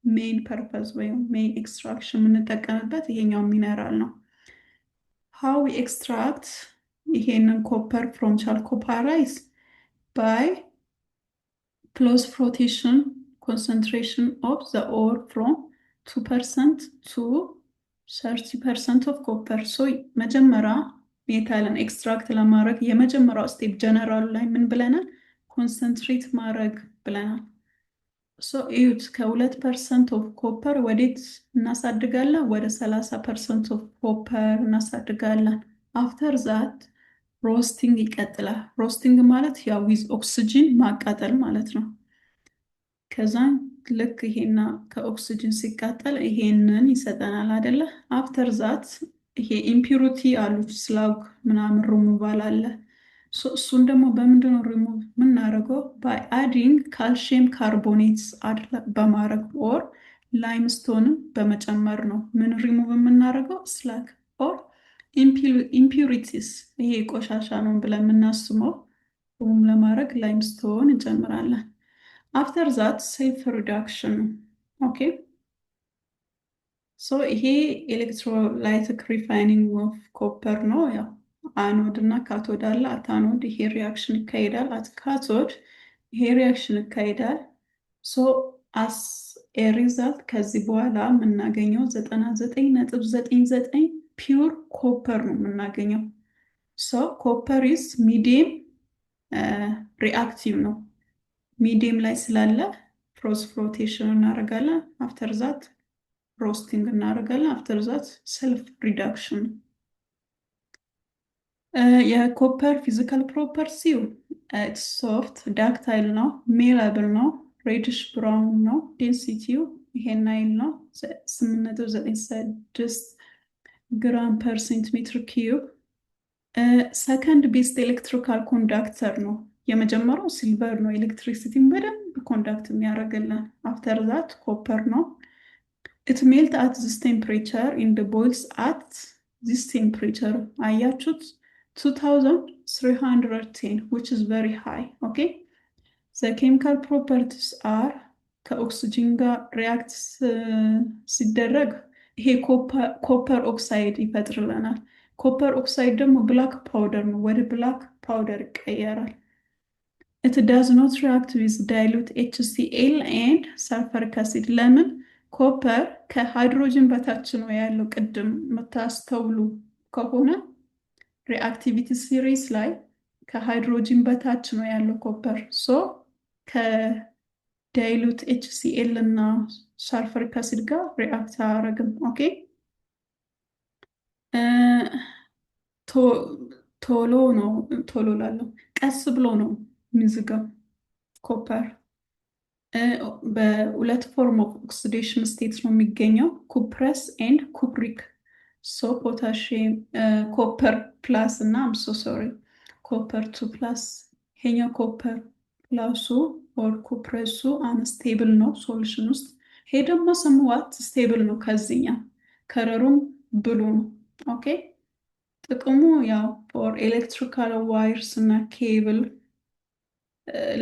ሜን ፐርፐዝ ወይም ሜን ኤክስትራክሽን የምንጠቀምበት ይሄኛው ሚነራል ነው። ሃው ዊ ኤክስትራክት ይሄንን ኮፐር ፍሮም ቻልኮፓራይት ባይ close flotation concentration of the ore from 2% to 30% of copper. So መጀመሪያ ሜታልን ኤክስትራክት ለማድረግ የመጀመሪያው ስቴፕ ጀነራሉ ላይ ምን ብለናል? ኮንሰንትሬት ማድረግ ብለናል። ሶ እዩት፣ ከ2% ኦፍ ኮፐር ወዴት እናሳድጋለን? ወደ 30% ኦፍ ኮፐር እናሳድጋለን። አፍተር ዛት ሮስቲንግ ይቀጥላል። ሮስቲንግ ማለት ያው ዊዝ ኦክሲጅን ማቃጠል ማለት ነው። ከዛን ልክ ይሄና ከኦክሲጅን ሲቃጠል ይሄንን ይሰጠናል አይደለ? አፍተር ዛት ይሄ ኢምፒሪቲ አሉት ስላግ ምናምን ሪሙቫል አለ። እሱን ደግሞ በምንድነው ሪሙቭ የምናደርገው? ባይ አዲንግ ካልሽየም ካርቦኔትስ አድ በማድረግ ኦር ላይምስቶንን በመጨመር ነው። ምን ሪሙቭ የምናደርገው? ስላግ ኦር ኢምፒሪቲስ ይሄ ቆሻሻ ነው ብለን የምናስበው ሩም ለማድረግ ላይምስቶን እንጨምራለን። አፍተር ዛት ሴልፍ ሪዳክሽን ነው። ኦኬ ሶ ይሄ ኤሌክትሮላይቲክ ሪፋይኒንግ ኦፍ ኮፐር ነው። ያው አኖድ እና ካቶድ አለ። አት አኖድ ይሄ ሪያክሽን ይካሄዳል። አት ካቶድ ይሄ ሪያክሽን ይካሄዳል። ሶ አስ ኤ ሪዛልት ከዚህ በኋላ የምናገኘው 99.99 ፒውር ኮፐር ነው የምናገኘው። ሶ ኮፐር ኢዝ ሚዲየም ሪአክቲቭ ነው። ሚዲየም ላይ ስላለ ፕሮስ ፍሎቴሽን እናደርጋለን። አፍተር ዛት ሮስቲንግ እናደርጋለን። አፍተር ዛት ሰልፍ ሪዳክሽን። የኮፐር ፊዚካል ፕሮፐርቲው ሶፍት ዳክታይል ነው፣ ሜላብል ነው፣ ሬዲሽ ብራውን ነው። ዴንሲቲው ይሄን ናይል ነው 8.96 ግራም ፐር ሴንቲሜትር ኪዩብ። ሰከንድ ቤስት ኤሌክትሪካል ኮንዳክተር ነው። የመጀመሪያው ሲልቨር ነው፣ ኤሌክትሪሲቲን በደንብ ኮንዳክት የሚያደርግልን። አፍተር ዛት ኮፐር ነው። ኢት ሜልት አት ዚስ ቴምፕሬቸር ኢንድ ቦይልስ አት ዚስ ቴምፕሬቸር። አያችሁት 2310 which is very high. okay, the chemical properties are ከኦክሲጅን ጋር ሪያክት ሲደረግ ይሄ ኮፐር ኦክሳይድ ይፈጥርልናል። ኮፐር ኦክሳይድ ደግሞ ብላክ ፓውደር ነው፣ ወደ ብላክ ፓውደር ይቀየራል። it does not react with dilute HCl and sulfuric acid። ለምን? ኮፐር ከሃይድሮጅን በታች ነው ያለው። ቅድም የምታስተውሉ ከሆነ ሪአክቲቪቲ ሲሪስ ላይ ከሃይድሮጅን በታች ነው ያለው ኮፐር። ሶ ከዳይሉት HCl እና ሳልፈሪክ አሲድ ጋር ሪአክት አያደርግም። ኦኬ ቶሎ ላለው ቀስ ብሎ ነው የሚዝጋው ኮፐር። በሁለት ፎርም ኦፍ ኦክሲዴሽን ስቴት ነው የሚገኘው፣ ኩፕረስ ኤንድ ኩፕሪክ። ሶ ፖታሽየም ኮፐር ፕላስ እና አምሶ ሶሪ ኮፐር 2 ፕላስ። ይሄኛው ኮፐር ፕላሱ ኦር ኩፕረሱ አንስቴብል ነው ሶሉሽን ውስጥ። ይሄ ደግሞ ሰምዋት ስቴብል ነው። ከዚህኛው ከረሩም ብሉ ነው። ኦኬ ጥቅሙ ያው ፎር ኤሌክትሪካል ዋይርስ እና ኬብል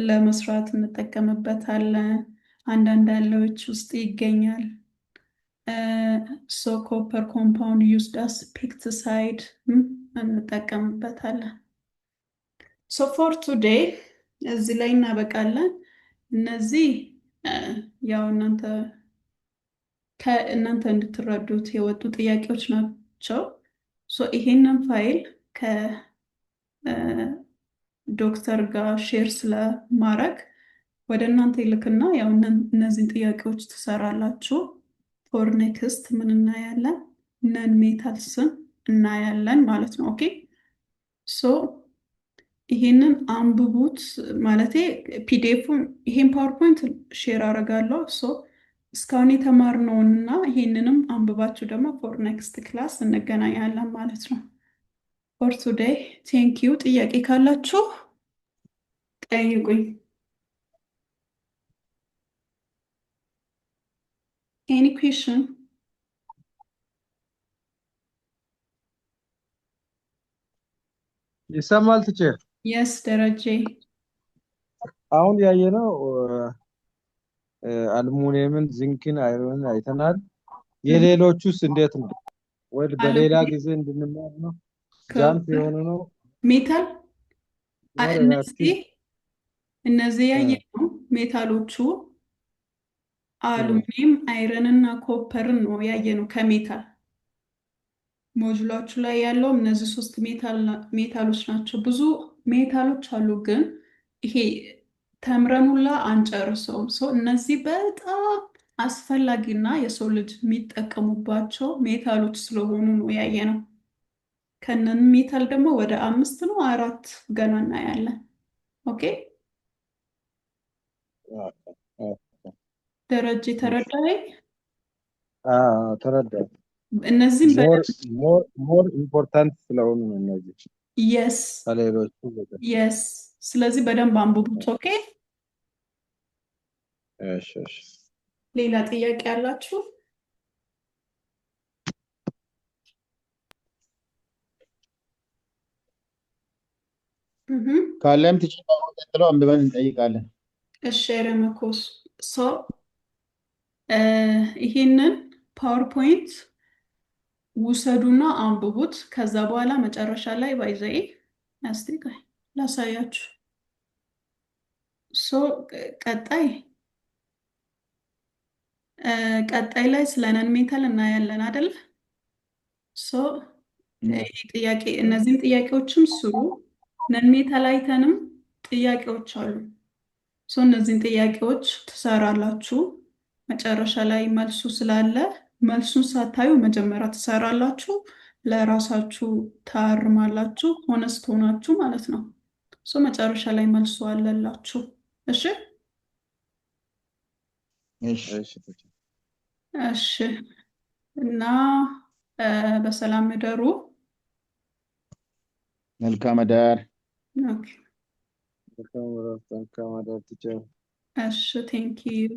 ለመስራት እንጠቀምበታለን። አንዳንድ አለዎች ውስጥ ይገኛል። ሶ ኮፐር ኮምፓውንድ ዩዝድ አስ ፔክቲሳይድ እንጠቀምበታለን። ሶ ፎር ቱዴይ እዚህ ላይ እናበቃለን። እነዚህ ያው ከእናንተ እንድትረዱት የወጡ ጥያቄዎች ናቸው። ሶ ይሄንን ፋይል ከዶክተር ጋር ሼር ስለማድረግ ወደ እናንተ ይልክና ያው እነዚህን ጥያቄዎች ትሰራላችሁ። ፎር ኔክስት ምን እናያለን? ነን ሜታልስን እናያለን ማለት ነው። ኦኬ ሶ ይሄንን አንብቡት። ማለቴ ፒዲኤፉን ይሄን ፓወርፖይንት ሼር አደርጋለሁ። ሶ እስካሁን የተማርነውንና ይሄንንም አንብባችሁ ደግሞ ፎር ኔክስት ክላስ እንገናኛለን ማለት ነው። ፎር ቱዴይ ቴንክ ዩ። ጥያቄ ካላችሁ ጠይቁኝ። ኤኒ ኩዌሽን? ይሰማል ቲቸር? የስ ደረጀ። አሁን ያየነው አልሙኒየምን፣ ዚንክን፣ አይረንን አይተናል። የሌሎቹስ እንዴት ነው? ወይ በሌላ ጊዜ እንድንማር ነው? ጃምፕ የሆነ ነው ሜታል እነዚህ ያየነው ሜታሎቹ አሉሚኒየም፣ አይረን እና ኮፐርን ነው ያየነው ከሜታል። ሞጁላችሁ ላይ ያለው እነዚህ ሶስት ሜታሎች ናቸው። ብዙ ሜታሎች አሉ፣ ግን ይሄ ተምረኑላ አንጨርሰውም። ሰው እነዚህ በጣም አስፈላጊና የሰው ልጅ የሚጠቀሙባቸው ሜታሎች ስለሆኑ ነው ያየነው። ከነን ሜታል ደግሞ ወደ 5 ነው 4 ገና እናያለን። ኦኬ ደረጀ ተረዳኸኝ? ተረዳሁ። እነዚህም ሞር ኢምፖርታንት ስለሆኑ ነው እነዚህ። የስ ከሌሎቹ የስ። ስለዚህ በደንብ አንብቡት። ኦኬ እሺ እሺ። ሌላ ጥያቄ ያላችሁ? ካለም ቲቸር ቀጥለው አንብበን እንጠይቃለን። እሺ ረመኮስ ይሄንን ፓወርፖይንት ውሰዱና አንብቡት። ከዛ በኋላ መጨረሻ ላይ ባይዘይ ያስቲካይ ላሳያችሁ። ሶ ቀጣይ ቀጣይ ላይ ስለ ነን ሜታል እናያለን አይደል? ሶ ጥያቄ እነዚህን ጥያቄዎችም ስሩ። ነን ሜታል አይተንም ጥያቄዎች አሉ። ሶ እነዚህን ጥያቄዎች ትሰራላችሁ። መጨረሻ ላይ መልሱ ስላለ መልሱን ሳታዩ መጀመሪያ ትሰራላችሁ፣ ለራሳችሁ ታርማላችሁ፣ ሆነስት ሆናችሁ ማለት ነው። ሶ መጨረሻ ላይ መልሱ አለላችሁ። እሺ እሺ እሺ። እና በሰላም እደሩ። መልካም አዳር። ኦኬ። መልካም እረፍት፣ መልካም አዳር ቲቸር። እሺ ቴንክ ዩ